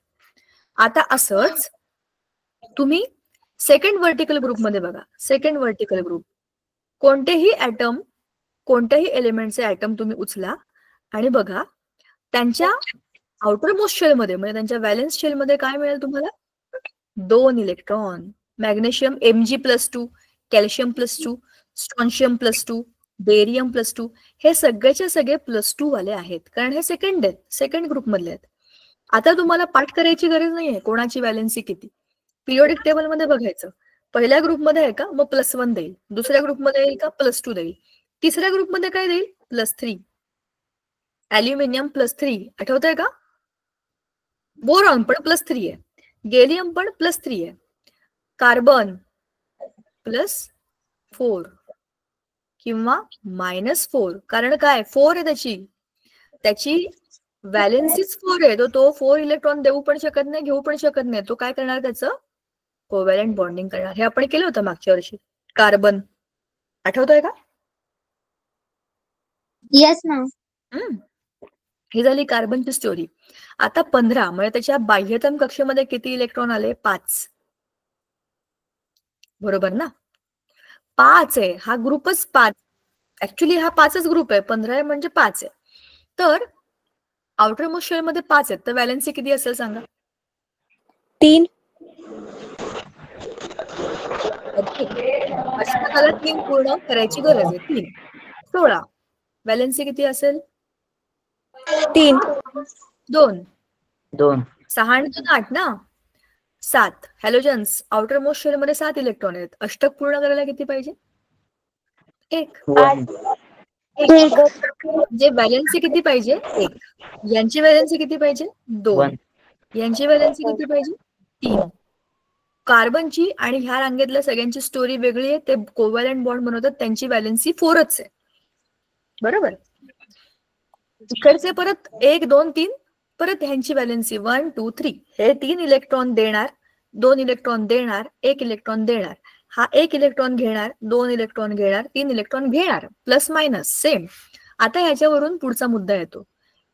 आता असंच तुम्ही सेकंड वर्टिकल ग्रुप मध्ये बघा. सेकंड वर्टिकल ग्रुप कोणतेही ऍटम कोणत्याही एलिमेंटचे ऍटम तुम्ही उचला आणि बघा त्यांच्या आउटरमोस्ट शेल मध्ये म्हणजे त्यांच्या व्हॅलेन्स शेल मध्ये काय मिळेल तुम्हाला? 2 electron. Magnesium Mg+2, calcium +2, strontium +2, barium +2 हे सगळेच्या सगळे +2 वाले आहेत कारण हे सेकंड आहेत, सेकंड ग्रुप मधले आहेत. आता तुम्हाला पाठ करायची गरज नाहीये कोणाची व्हॅलेन्सी किती. पिरियॉडिक टेबल मध्ये बघायचं. पहिल्या ग्रुपमध्ये आहे का मग +1 देईल. दुसऱ्या ग्रुपमध्ये येईल का +2 देईल. तिसऱ्या ग्रुपमध्ये काय देईल? +3. ॲल्युमिनियम +3 आठवतंय का? बोरॉन पण +3 आहे. गॅलियम पण +3 आहे. कार्बन +4 किंवा -4 कारण काय 4 आहे त्याची व्हॅलेन्सीच 4 आहे. तो 4 इलेक्ट्रॉन देऊ पण शकत नाही घेऊ पण शकत नाही. तो काय करणार? त्याचं कोव्हॅलेंट बॉन्डिंग करणार. हे आपण केलं होतं मागच्या वर्षी. कार्बन आठवतोय का? Yes ma'am. ही झाली कार्बनची स्टोरी. आता 15 म्हणजे त्याच्या बाह्यतम कक्षेमध्ये किती इलेक्ट्रॉन आले? 5. बरोबर ना. 5 आहे हा ग्रुपच 5. ऍक्च्युली हा 5च ग्रुप आहे. 15 म्हणजे 5 आहे. तर आउटरमोस्ट शेल मध्ये 5 आहेत तर व्हॅलेन्सी किती असेल सांगा? 3. अष्टकाला 3 पूर्ण करायची गरज आहे. 3 16. व्हॅलेन्सी किती असेल? 3. 2. 6 आणि 2 8 ना. 7. हॅलोजन्स आउटरमोस्ट शेल मध्ये 7 इलेक्ट्रॉन आहेत. अष्टक पूर्ण करायला किती पाहिजे? 1. म्हणजे व्हॅलेन्सी किती पाहिजे? 1. यांची व्हॅलेन्सी किती पाहिजे? 2. यांची व्हॅलेन्सी किती पाहिजे? 3. कार्बनची आणि ह्या रांगेतल्या सगळ्यांची स्टोरी वेगळी आहे. ते कोव्हॅलेंट बॉन्ड बनवतात त्यांची व्हॅलेन्सी 4च आहे. बरोबर. इकडचे परत 1 2 3 परत ह्यांची व्हॅलेन्सी 1 2 3 हे 3 इलेक्ट्रॉन देणार, 2 इलेक्ट्रॉन देणार, 1 इलेक्ट्रॉन देणार, हा 1 इलेक्ट्रॉन घेणार, 2 इलेक्ट्रॉन घेणार, 3 इलेक्ट्रॉन घेणार, प्लस मायनस सेम. आता ह्याच्यावरून पुढचा मुद्दा येतो,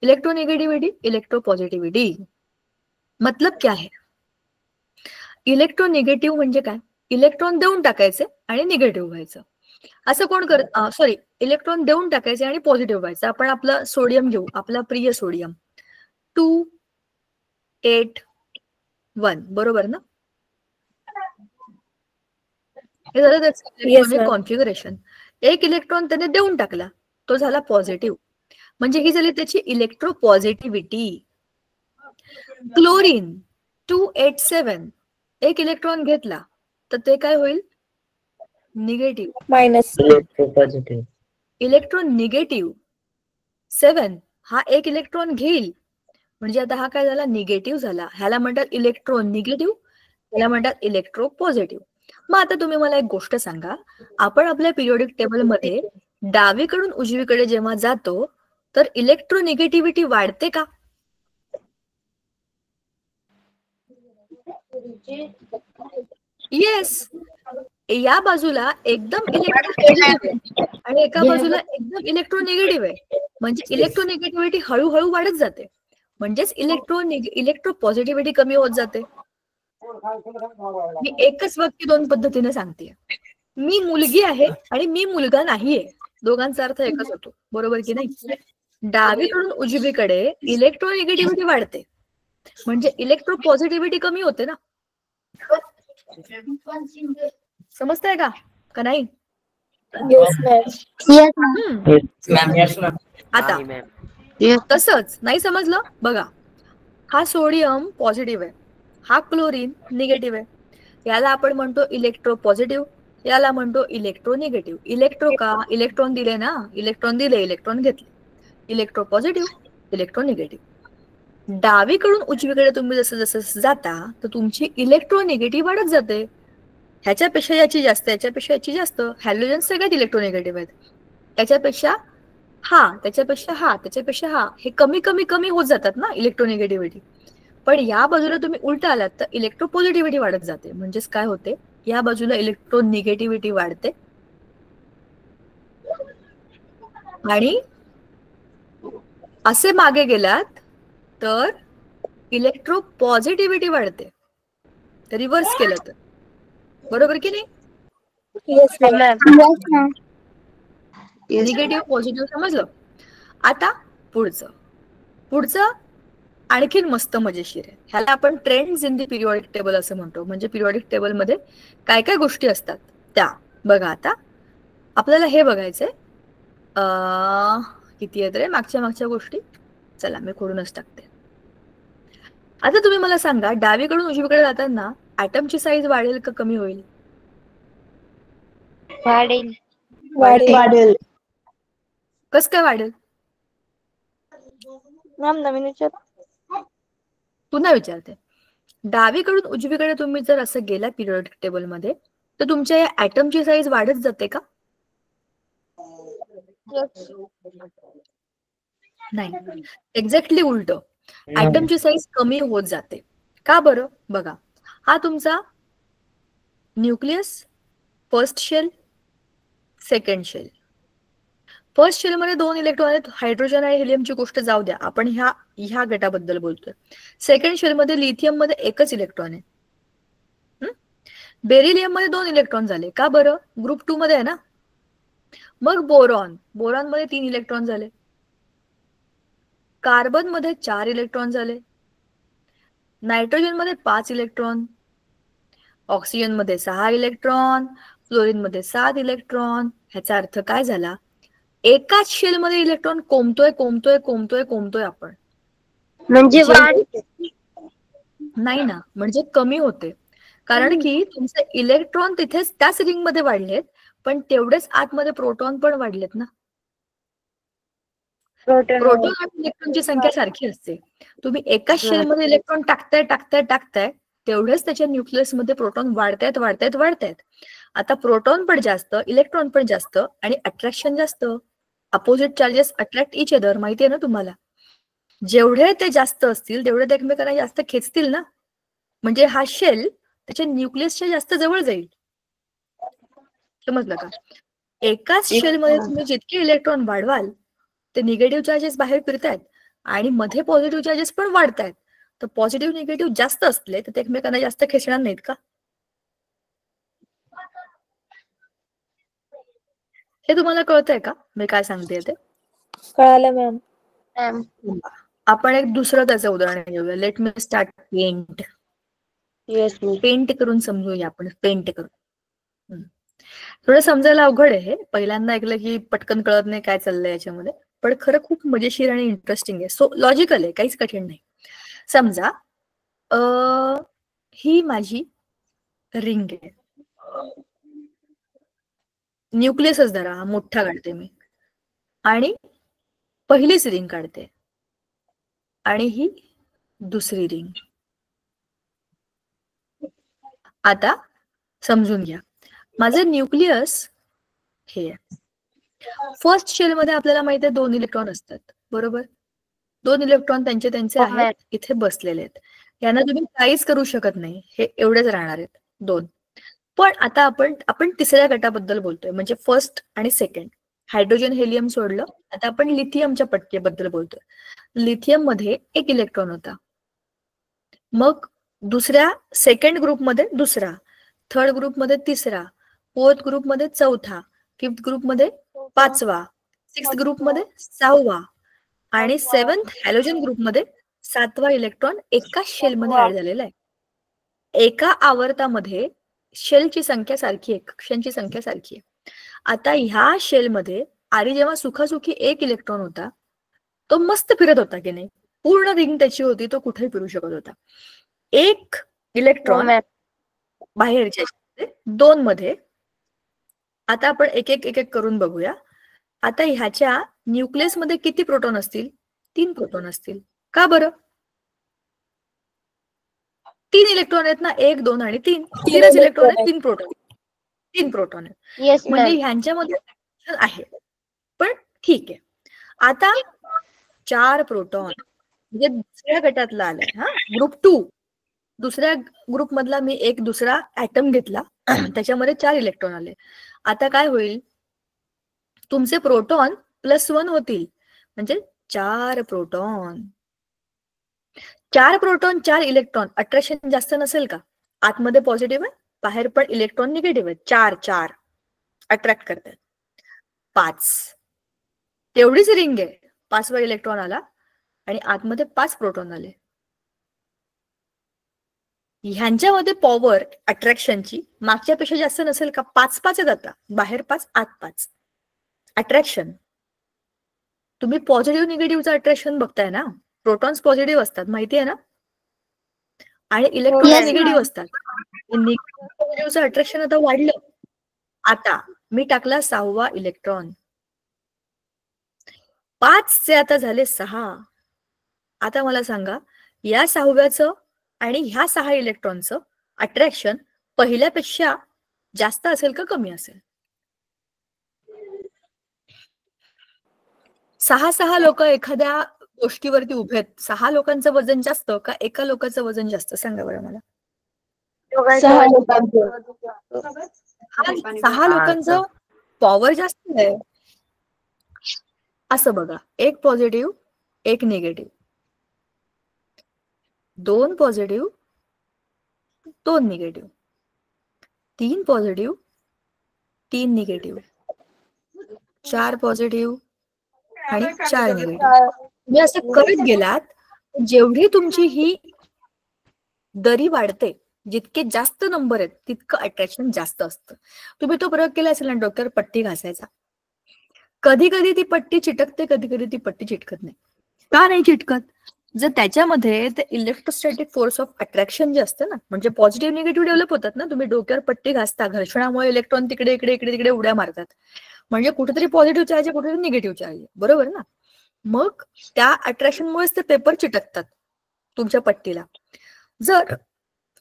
इलेक्ट्रोनिगेटिव्हिटी, इलेक्ट्रोपॉझिटिव्हिटी. मतलब क्या है? इलेक्ट्रोनिगेटिव्ह म्हणजे काय? इलेक्ट्रॉन देऊन टाकायचे आणि निगेटिव्ह व्हायचं. असं कोण करत, सॉरी, इलेक्ट्रॉन देऊन टाकायचे आणि पॉझिटिव्ह व्हायचं. आपण आपलं सोडियम घेऊ, आपला प्रिय सोडियम 2 8 1, बरोबर ना? हे झालं त्याचं इलेक्ट्रॉनिक कॉन्फिगरेशन. एक इलेक्ट्रॉन त्याने देऊन टाकला, तो झाला पॉझिटिव्ह, म्हणजे ही झाली त्याची इलेक्ट्रोपॉझिटिव्हिटी. क्लोरीन 287 एक इलेक्ट्रॉन घेतला तर ते काय होईल? निगेटिव्ह. मायनस. इलेक्ट्रोपॉझिटिव्ह. इलेक्ट्रोनिगेटिव्ह 7 हा एक इलेक्ट्रॉन घेईल, म्हणजे आता हा काय झाला? निगेटिव्ह झाला. ह्याला म्हणतात इलेक्ट्रोनिगेटिव्ह, ह्याला म्हणतात इलेक्ट्रोपॉझिटिव्ह. मग आता तुम्ही मला एक गोष्ट सांगा, आपण आपल्या पिरियोडिक टेबल मध्ये डावीकडून उजवीकडे जेव्हा जातो तर इलेक्ट्रोनिगेटिव्हिटी वाढते का? येस. या बाजूला एकदम इलेक्ट्रोपॉझिटिव्ह आहे आणि एका बाजूला एकदम इलेक्ट्रोनिगेटिव्ह आहे, म्हणजे इलेक्ट्रोनिगेटिव्हिटी हळूहळू वाढत जाते, म्हणजेच इलेक्ट्रोपॉझिटिव्हिटी कमी होत जाते. मी एकच वाक्य 2 पद्धतीने सांगते. मी मुलगी आहे आणि मी मुलगा नाहीये, दोघांचा अर्थ एकच होतो, बरोबर की नाही? डावीकडून उजवीकडे इलेक्ट्रोनिगेटिव्हिटी वाढते, म्हणजे इलेक्ट्रोपॉझिटिव्हिटी कमी होते ना. समजतंय का नाही? आता तसंच नाही समजलं बघा, हा सोडियम पॉझिटिव्ह आहे, हा क्लोरीन निगेटिव्ह आहे. याला आपण म्हणतो इलेक्ट्रोपॉझिटिव्ह, याला म्हणतो इलेक्ट्रोनिगेटिव्ह. इलेक्ट्रो का? इलेक्ट्रॉन दिले ना, इलेक्ट्रॉन दिले, इलेक्ट्रॉन घेतले. इलेक्ट्रोपॉझिटिव्ह, इलेक्ट्रोनिगेटिव्ह. डावीकडून उजवीकडे तुम्ही जसं जसं जाता तर तुमची इलेक्ट्रोनिगेटिव्ह वाढत जाते. ह्याच्यापेक्षा याची जास्त, याच्यापेक्षा याची जास्त. हॅलोजन सगळ्यात इलेक्ट्रोनिगेटिव्ह आहेत. त्याच्यापेक्षा हा, त्याच्यापेक्षा हा, त्याच्यापेक्षा हा, हे कमी कमी कमी होत जातात ना इलेक्ट्रोनिगेटिव्हिटी. पण या बाजूला तुम्ही उलट आलात तर इलेक्ट्रोपॉझिटिव्हिटी वाढत जाते, म्हणजेच काय होते? या बाजूला इलेक्ट्रोनिगेटिव्हिटी वाढते आणि असे मागे गेलात तर इलेक्ट्रोपॉझिटिव्हिटी वाढते. रिव्हर्स केलं तर, बरोबर की नाही? निगेटिव्ह पॉझिटिव्ह समजलं. आता पुढचं आणखीन मस्त मजेशीर आहे. ह्याला आपण trends in the periodic table असं म्हणतो. म्हणजे पिरियोडिक टेबल मध्ये काय काय गोष्टी असतात त्या बघा. आता आपल्याला हे बघायचंय, किती आहेत रे मागच्या गोष्टी. चला मी खोडूनच टाकते. आता तुम्ही मला सांगा, डावीकडून उजवीकडे जाताना ऍटमची साईज वाढेल का कमी होईल? वाढेल. कस काय वाढेल? नवीन विचार. पुन्हा विचारते. डावीकडून उजवीकडे तुम्ही जर असं गेला पिरियोडिक टेबल मध्ये तर तुमच्या या ऍटमची साईज वाढत जाते का? नाही, एक्झॅक्टली उलट. ऍटमची साईज कमी होत जाते. का बरं? बघा, हा तुमचा nucleus, first shell, second shell. First shell मध्ये 2 इलेक्ट्रॉन आहेत, हायड्रोजन आणि हेलियमची गोष्ट जाऊ द्या, आपण ह्या गटाबद्दल बोलतोय. सेकंड शेल मध्ये लिथियम मध्ये एकच इलेक्ट्रॉन आहे. बेरिलियम मध्ये 2 इलेक्ट्रॉन झाले. का बरं? ग्रुप 2 मध्ये आहे ना. मग बोरॉन मध्ये 3 इलेक्ट्रॉन झाले. कार्बन मध्ये 4 इलेक्ट्रॉन झाले. नायट्रोजन मध्ये 5 इलेक्ट्रॉन, ऑक्सिजन मध्ये 6 इलेक्ट्रॉन, फ्लोरीन मध्ये 7 इलेक्ट्रॉन. ह्याचा अर्थ काय झाला? एकाच शेल मध्ये इलेक्ट्रॉन कोंबतोय आपण. म्हणजे नाही ना, म्हणजे कमी होते. कारण की तुमचे इलेक्ट्रॉन तिथेच त्याच रिंग मध्ये वाढलेत, पण तेवढेच आतमध्ये प्रोटॉन पण वाढलेत ना. प्रोटॉन आणि इलेक्ट्रॉनची संख्या सारखी असते. तुम्ही एकाच शेल मध्ये इलेक्ट्रॉन टाकताय तेवढेच त्याच्या न्यूक्लियस मध्ये प्रोटॉन वाढतायत. आता प्रोटॉन पण जास्त, इलेक्ट्रॉन पण जास्त आणि अट्रॅक्शन जास्त. Opposite charges attract each other, माहिती आहे ना तुम्हाला. जेवढे ते जास्त असतील तेवढे ते एकमेकांना जास्त खेचतील ना. म्हणजे हा शेल त्याच्या न्यूक्लियसच्या जास्त जवळ जाईल. समजलं का? एकाच शेलमध्ये तुम्ही जितके इलेक्ट्रॉन वाढवाल ते निगेटिव्ह चार्जेस बाहेर फिरतायत आणि मध्ये पॉझिटिव्ह चार्जेस पण वाढतायत. तर पॉझिटिव्ह निगेटिव्ह जास्त असले तर ते एकमेकांना जास्त खेचणार नाहीत का? हे तुम्हाला कळतंय का मी काय सांगते ते? कळालं मॅम. आपण एक दुसरं त्याचं उदाहरण घेऊया. Let me start paint. Yes ma'am. Paint करून समजूया आपण. पेंट करून थोडं समजायला अवघड आहे. पहिल्यांदा ऐकलं की पटकन कळत नाही काय चाललंय याच्यामध्ये, पण खरं खूप मजेशीर आणि इंटरेस्टिंग आहे. सो लॉजिकल आहे, काहीच कठीण नाही. समजा ही माझी रिंग आहे. न्यूक्लियसच धरा, हा मोठा काढते मी आणि पहिलीच रिंग काढते आणि ही दुसरी रिंग. आता समजून घ्या, माझं न्यूक्लियस हे आहे. फर्स्ट शेल मध्ये आपल्याला माहिती आहे 2 इलेक्ट्रॉन असतात, बरोबर. 2 इलेक्ट्रॉन त्यांचे त्यांचे आहेत, इथे बसलेले आहेत. यांना तुम्ही काहीच करू शकत नाही, हे एवढेच राहणार आहेत 2. पण आता आपण तिसऱ्या गटाबद्दल बोलतोय, म्हणजे फर्स्ट आणि सेकंड. हायड्रोजन हेलियम सोडलं, आता आपण लिथियमच्या पट्टीबद्दल बोलतोय. लिथियम मध्ये 1 इलेक्ट्रॉन होता. मग दुसऱ्या सेकंड ग्रुपमध्ये दुसरा, थर्ड ग्रुपमध्ये तिसरा, फोर्थ ग्रुपमध्ये चौथा, फिफ्थ ग्रुपमध्ये 5वा, सिक्स्थ ग्रुपमध्ये 6वा आणि 7th हॅलोजन ग्रुपमध्ये 7वा इलेक्ट्रॉन एकाच शेलमध्ये ऍड झालेला आहे. एका आवर्तामध्ये शेलची संख्या सारखी आहे, कक्षांची संख्या सारखी आहे. आता ह्या शेलमध्ये आधी जेव्हा सुखासुखी 1 इलेक्ट्रॉन होता, तो मस्त फिरत होता की नाही, पूर्ण रिंग त्याची होती, तो कुठेही फिरू शकत होता. 1 इलेक्ट्रॉन बाहेरच्या 2 मध्ये. आता आपण एक एक करून बघूया. आता ह्याच्या न्यूक्लियस मध्ये किती प्रोटॉन असतील? 3 प्रोटॉन असतील. का बरं? 3 इलेक्ट्रॉन आहेत ना, 1, 2 आणि 3. 3च इलेक्ट्रॉन आहेत, 3 प्रोटॉन. 3 प्रोटॉन आहेत. येस म्हणजे मॅम. ह्यांच्यामध्ये आहे. पण ठीक आहे. आता 4 प्रोटॉन म्हणजे दुसऱ्या गटातला आलाय. हा, ग्रुप 2. दुसऱ्या ग्रुप मधला मी एक दुसरा ऍटम घेतला, त्याच्यामध्ये 4 इलेक्ट्रॉन आले. आता काय होईल? तुमचे प्रोटॉन +1 होतील, म्हणजे 4 प्रोटॉन. 4 proton 4 electron. अट्रॅक्शन जास्त नसेल का? आतमध्ये पॉझिटिव्ह आहे, बाहेर पण इलेक्ट्रॉन निगेटिव्ह आहे. 4 अट्रॅक्ट करतात. 5 तेवढीच रिंग आहे. 5वा इलेक्ट्रॉन आला आणि आतमध्ये 5 प्रोटॉन आले. ह्यांच्यामध्ये पॉवर अट्रॅक्शनची मागच्यापेक्षा जास्त नसेल का? 5 आहेत आता, बाहेर 5, आत 5. अट्रॅक्शन तुम्ही पॉझिटिव्ह निगेटिव्हचं अट्रॅक्शन बघताय ना. प्रोटॉन्स पॉझिटिव्ह असतात, माहिती आहे ना, आणि इलेक्ट्रॉन Yes, निगेटिव्ह ma'am. असतात. निगेटिव्हचं अट्रॅक्शन आता वाढलं. आता मी टाकला 6वा इलेक्ट्रॉन. 5चे आता झाले 6. आता मला सांगा, या 6व्याचं आणि ह्या 6 इलेक्ट्रॉनचं अट्रॅक्शन पहिल्यापेक्षा जास्त असेल का कमी असेल? 6 लोक एखाद्या गोष्टीवरती उभे आहेत. 6 लोकांचं वजन जास्त का एका लोकांचं वजन जास्त? सांगा बरं मला. 6 लोकांचं. 6 लोकांचं पॉवर जास्त आहे. असं बघा, 1 positive 1 negative, 2 positive 2 negative, 3 positive 3 negative, 4 positive आणि 4 निगेटिव्ह. तुम्ही असं करत गेलात, जेवढी तुमची ही दरी वाढते, जितके जास्त नंबर आहेत तितकं अट्रॅक्शन जास्त असतं. तुम्ही तो प्रयोग केला असेल ना, डोक्यावर पट्टी घासायचा. कधी कधी ती पट्टी चिटकते, कधी कधी ती पट्टी चिटकत नाही. का नाही चिटकत? जर त्याच्यामध्ये ते इलेक्ट्रोस्टॅटिक फोर्स ऑफ अट्रॅक्शन जे असतं ना, म्हणजे पॉझिटिव्ह निगेटिव्ह डेव्हलप होतात ना. तुम्ही डोक्यावर पट्टी घासता, घर्षणामुळे इलेक्ट्रॉन तिकडे इकडे इकडे तिकडे उड्या मारतात. म्हणजे कुठेतरी पॉझिटिव्ह चार्ज आहे, कुठेतरी निगेटिव्ह चार्ज आहे, बरोबर ना. मग त्या अट्रॅक्शनमुळेच ते पेपर चिटकतात तुमच्या पट्टीला. जर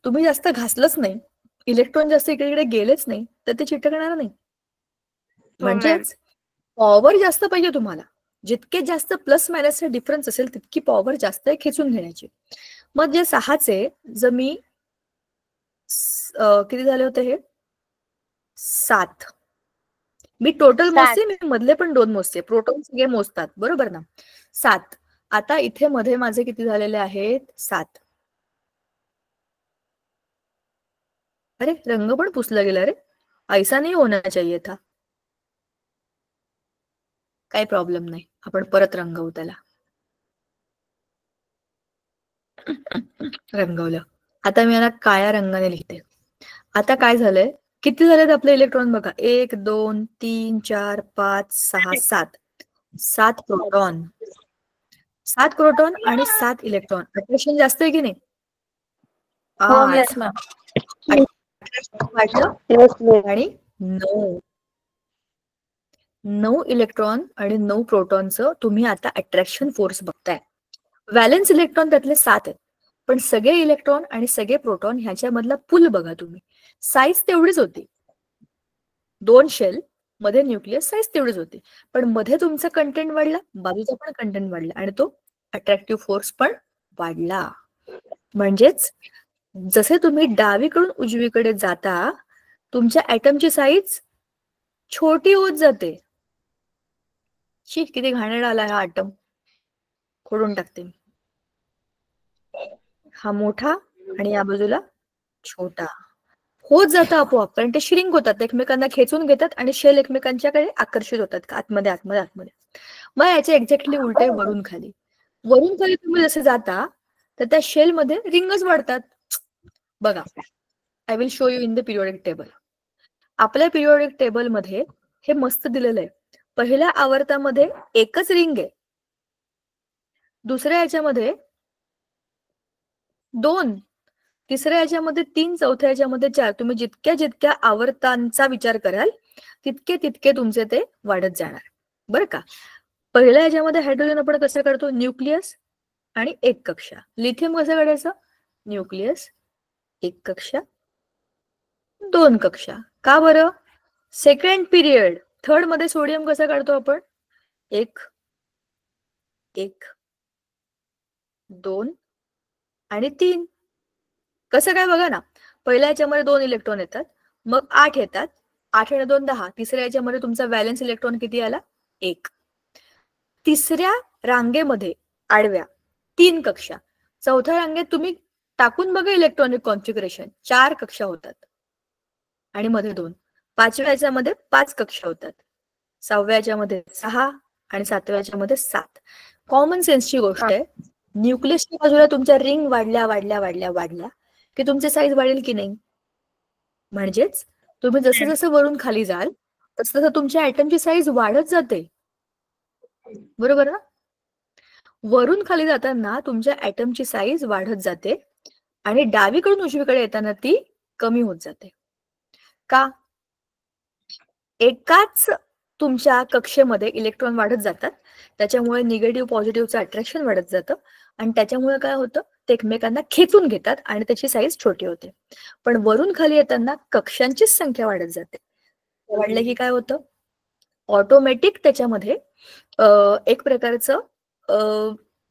तुम्ही जास्त घासलंच नाही, इलेक्ट्रॉन जास्त इकडे इकडे गेलेच नाही, तर ते चिटकणार नाही. म्हणजेच पॉवर जास्त पाहिजे तुम्हाला. जितके जास्त प्लस मायनसचा डिफरन्स असेल तितकी पॉवर जास्त आहे खेचून घेण्याची. मग जे 6चे जर मी किती झाले होते हे 7, मी टोटल मोजते, मी मधले पण 2 मोजते, प्रोटॉन सगळे मोजतात बरोबर ना. 7. आता इथे मध्ये माझे किती झालेले आहेत 7. अरे रंग पण पुसला गेला रे, ऐसा नाही होना चाहिए था. काही प्रॉब्लेम नाही, आपण परत रंगवू त्याला. रंगवलं. आता मी याला काळ्या रंगाने लिहिते. आता काय झालंय, किती झालेत आपले इलेक्ट्रॉन बघा, 1 2 3 4 5 6 7. 7 प्रोटॉन, 7 प्रोटॉन आणि 7 इलेक्ट्रॉन. अट्रॅक्शन जास्त आहे की नाही? Yes ma'am. वाटलं. आणि 9 इलेक्ट्रॉन आणि 9 प्रोटॉनचं तुम्ही आता अट्रॅक्शन फोर्स बघताय. व्हॅलेन्स इलेक्ट्रॉन त्यातले 7 आहेत, पण सगळे इलेक्ट्रॉन आणि सगळे प्रोटॉन ह्याच्यामधला पूल बघा तुम्ही, साईज तेवढीच होती. 2 शेल मध्ये न्यूक्लियस साईज तेवढीच होती, पण मध्ये तुमचा कंटेंट वाढला, बाजूचा पण कंटेंट वाढला आणि तो अट्रॅक्टिव्ह फोर्स पण वाढला. म्हणजेच जसे तुम्ही डावीकडून उजवीकडे जाता तुमच्या ऍटमची साईज छोटी होत जाते. शी किती घाणेरडा आला हा ऍटम, खोडून टाकते मी. हा मोठा आणि या बाजूला छोटा होत जातं आपोआप, कारण ते श्रिंक होतात, एकमेकांना खेचून घेतात आणि शेल एकमेकांच्याकडे आकर्षित होतात आतमध्ये आतमध्ये आतमध्ये. मग याचे एक्झॅक्टली उलटे वरून खाली. वरून खाली तुम्ही जसे जाता तर त्या शेल मध्ये रिंगच वाढतात. बघा, I will show you in the periodic table. आपल्या पिरियोडिक टेबल मध्ये हे मस्त दिलेलं आहे. पहिल्या आवर्तामध्ये एकच रिंग आहे, दुसऱ्या याच्यामध्ये 2, तिसऱ्या याच्यामध्ये 3, चौथ्या याच्यामध्ये 4. तुम्ही जितक्या जितक्या आवर्तांचा विचार कराल तितके तितके तुमचे ते वाढत जाणार बरं का. पहिल्या याच्यामध्ये हायड्रोजन आपण कसं काढतो, न्यूक्लियस आणि 1 कक्षा. लिथियम कसं काढायचं, न्यूक्लियस 1 कक्षा 2 कक्षा. का बरं, सेकंड पिरियड. थर्ड मध्ये सोडियम कसं काढतो आपण, 1 1 2 आणि 3. कसं काय बघा ना, पहिल्या याच्यामध्ये 2 इलेक्ट्रॉन येतात, मग 8 येतात, 8 आणि 2 10. तिसऱ्या याच्यामध्ये तुमचा व्हॅलेन्स इलेक्ट्रॉन किती आला, 1. तिसऱ्या रांगेमध्ये आडव्या 3 कक्षा. चौथ्या रांगेत तुम्ही टाकून बघा इलेक्ट्रॉनिक कॉन्फिगरेशन, 4 कक्षा होतात आणि मध्ये 2. 5व्या याच्यामध्ये 5 कक्षा होतात, 6व्या याच्यामध्ये 6 आणि 7व्या याच्यामध्ये 7. कॉमन सेन्सची गोष्ट आहे. न्यूक्लियसच्या बाजूला तुमच्या रिंग वाढल्या वाढल्या वाढल्या वाढल्या की तुमची साईज वाढेल की नाही. म्हणजेच तुम्ही जसं जसं वरून खाली जाल तसं तसं तुमच्या ऍटमची साईज वाढत जाते, बरोबर ना. वरून खाली जाताना तुमच्या ऍटमची साईज वाढत जाते आणि डावीकडून उजवीकडे येताना ती कमी होत जाते. का, एकाच तुमच्या कक्षेमध्ये इलेक्ट्रॉन वाढत जातात, त्याच्यामुळे निगेटिव्ह पॉझिटिव्हचं अट्रॅक्शन वाढत जातं आणि त्याच्यामुळे काय होतं, ते एकमेकांना खेचून घेतात आणि त्याची साईज छोटी होते. पण वरून खाली येताना कक्षांचीच संख्या वाढत जाते. वाढले की काय होतं, ऑटोमॅटिक त्याच्यामध्ये एक प्रकारचं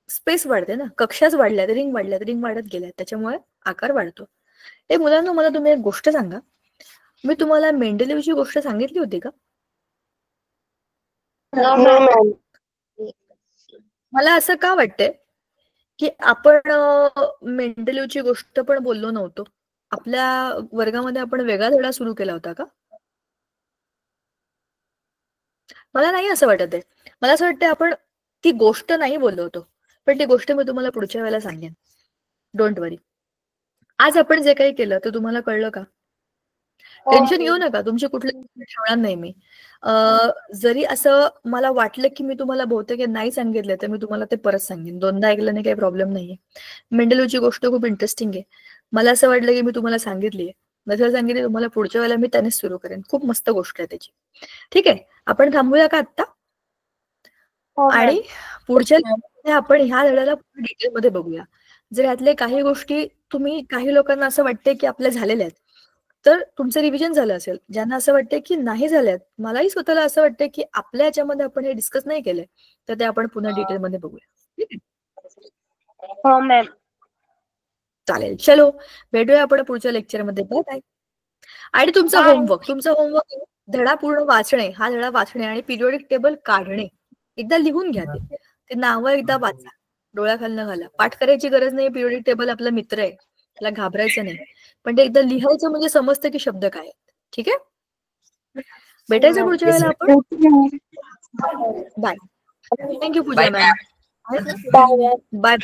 स्पेस वाढते ना, कक्षाच वाढल्यात, रिंग वाढत गेल्यात, त्याच्यामुळे आकार वाढतो. ते मुलांना, मला तुम्ही एक गोष्ट सांगा, मी तुम्हाला मेंडेलिव्हची गोष्ट सांगितली होती का? मला असं का वाटतंय की आपण मेंडेलिव्हची गोष्ट पण बोललो नव्हतो. आपल्या वर्गामध्ये आपण वेगळा धडा सुरू केला होता का? मला नाही असं वाटत आहे. मला असं वाटतं आपण ती गोष्ट नाही बोललो होतो, पण ती गोष्ट मी तुम्हाला पुढच्या वेळेला सांगेन. डोंट वरी. आज आपण जे काही केलं ते तुम्हाला कळलं का? टेन्शन घेऊ नका, तुमची कुठली ठेवणार नाही मी. जरी असं मला वाटलं की मी तुम्हाला बहुतेक नाही सांगितलं तर मी तुम्हाला ते परत सांगेन. 2दा ऐकलं नाही, काही प्रॉब्लेम नाहीये. मेंडेलिव्हची गोष्ट खूप इंटरेस्टिंग आहे. मला असं वाटलं की मी तुम्हाला सांगितली, नसेल सांगितली तुम्हाला पुढच्या वेळेला मी त्यानेच सुरू करेन. खूप मस्त गोष्ट आहे त्याची. ठीक आहे, आपण थांबूया का आत्ता? आणि पुढच्या आपण ह्या धड्याला डिटेलमध्ये बघूया. जर यातले काही गोष्टी तुम्ही, काही लोकांना असं वाटते की आपल्या झालेल्या आहेत, तर तुमचं रिव्हिजन झालं असेल. ज्यांना असं वाटतंय की नाही झाल्यात, मलाही स्वतःला असं वाटतंय की आपल्या याच्यामध्ये आपण हे डिस्कस नाही केलंय, तर ते आपण पुन्हा डिटेलमध्ये बघूया. ठीक आहे? हो मॅम. चालेल. चलो, भेटूया आपण पुढच्या लेक्चरमध्ये. Bye bye. आणि तुमचा होमवर्क धडा पूर्ण वाचणे, हा धडा वाचणे आणि पिरियोडिक टेबल काढणे. एकदा लिहून घ्या ते नावं एकदा वाचा, डोळ्याखालनं घाला. पाठ करायची गरज नाही. पिरियोडिक टेबल आपला मित्र आहे, त्याला घाबरायचं नाही. पण ते एकदा लिहायचं म्हणजे समजतं की शब्द काय आहेत. ठीक आहे? भेटायचं पुढच्या वेळेला आपण. बाय. थँक्यू पूजा मॅम. बाय.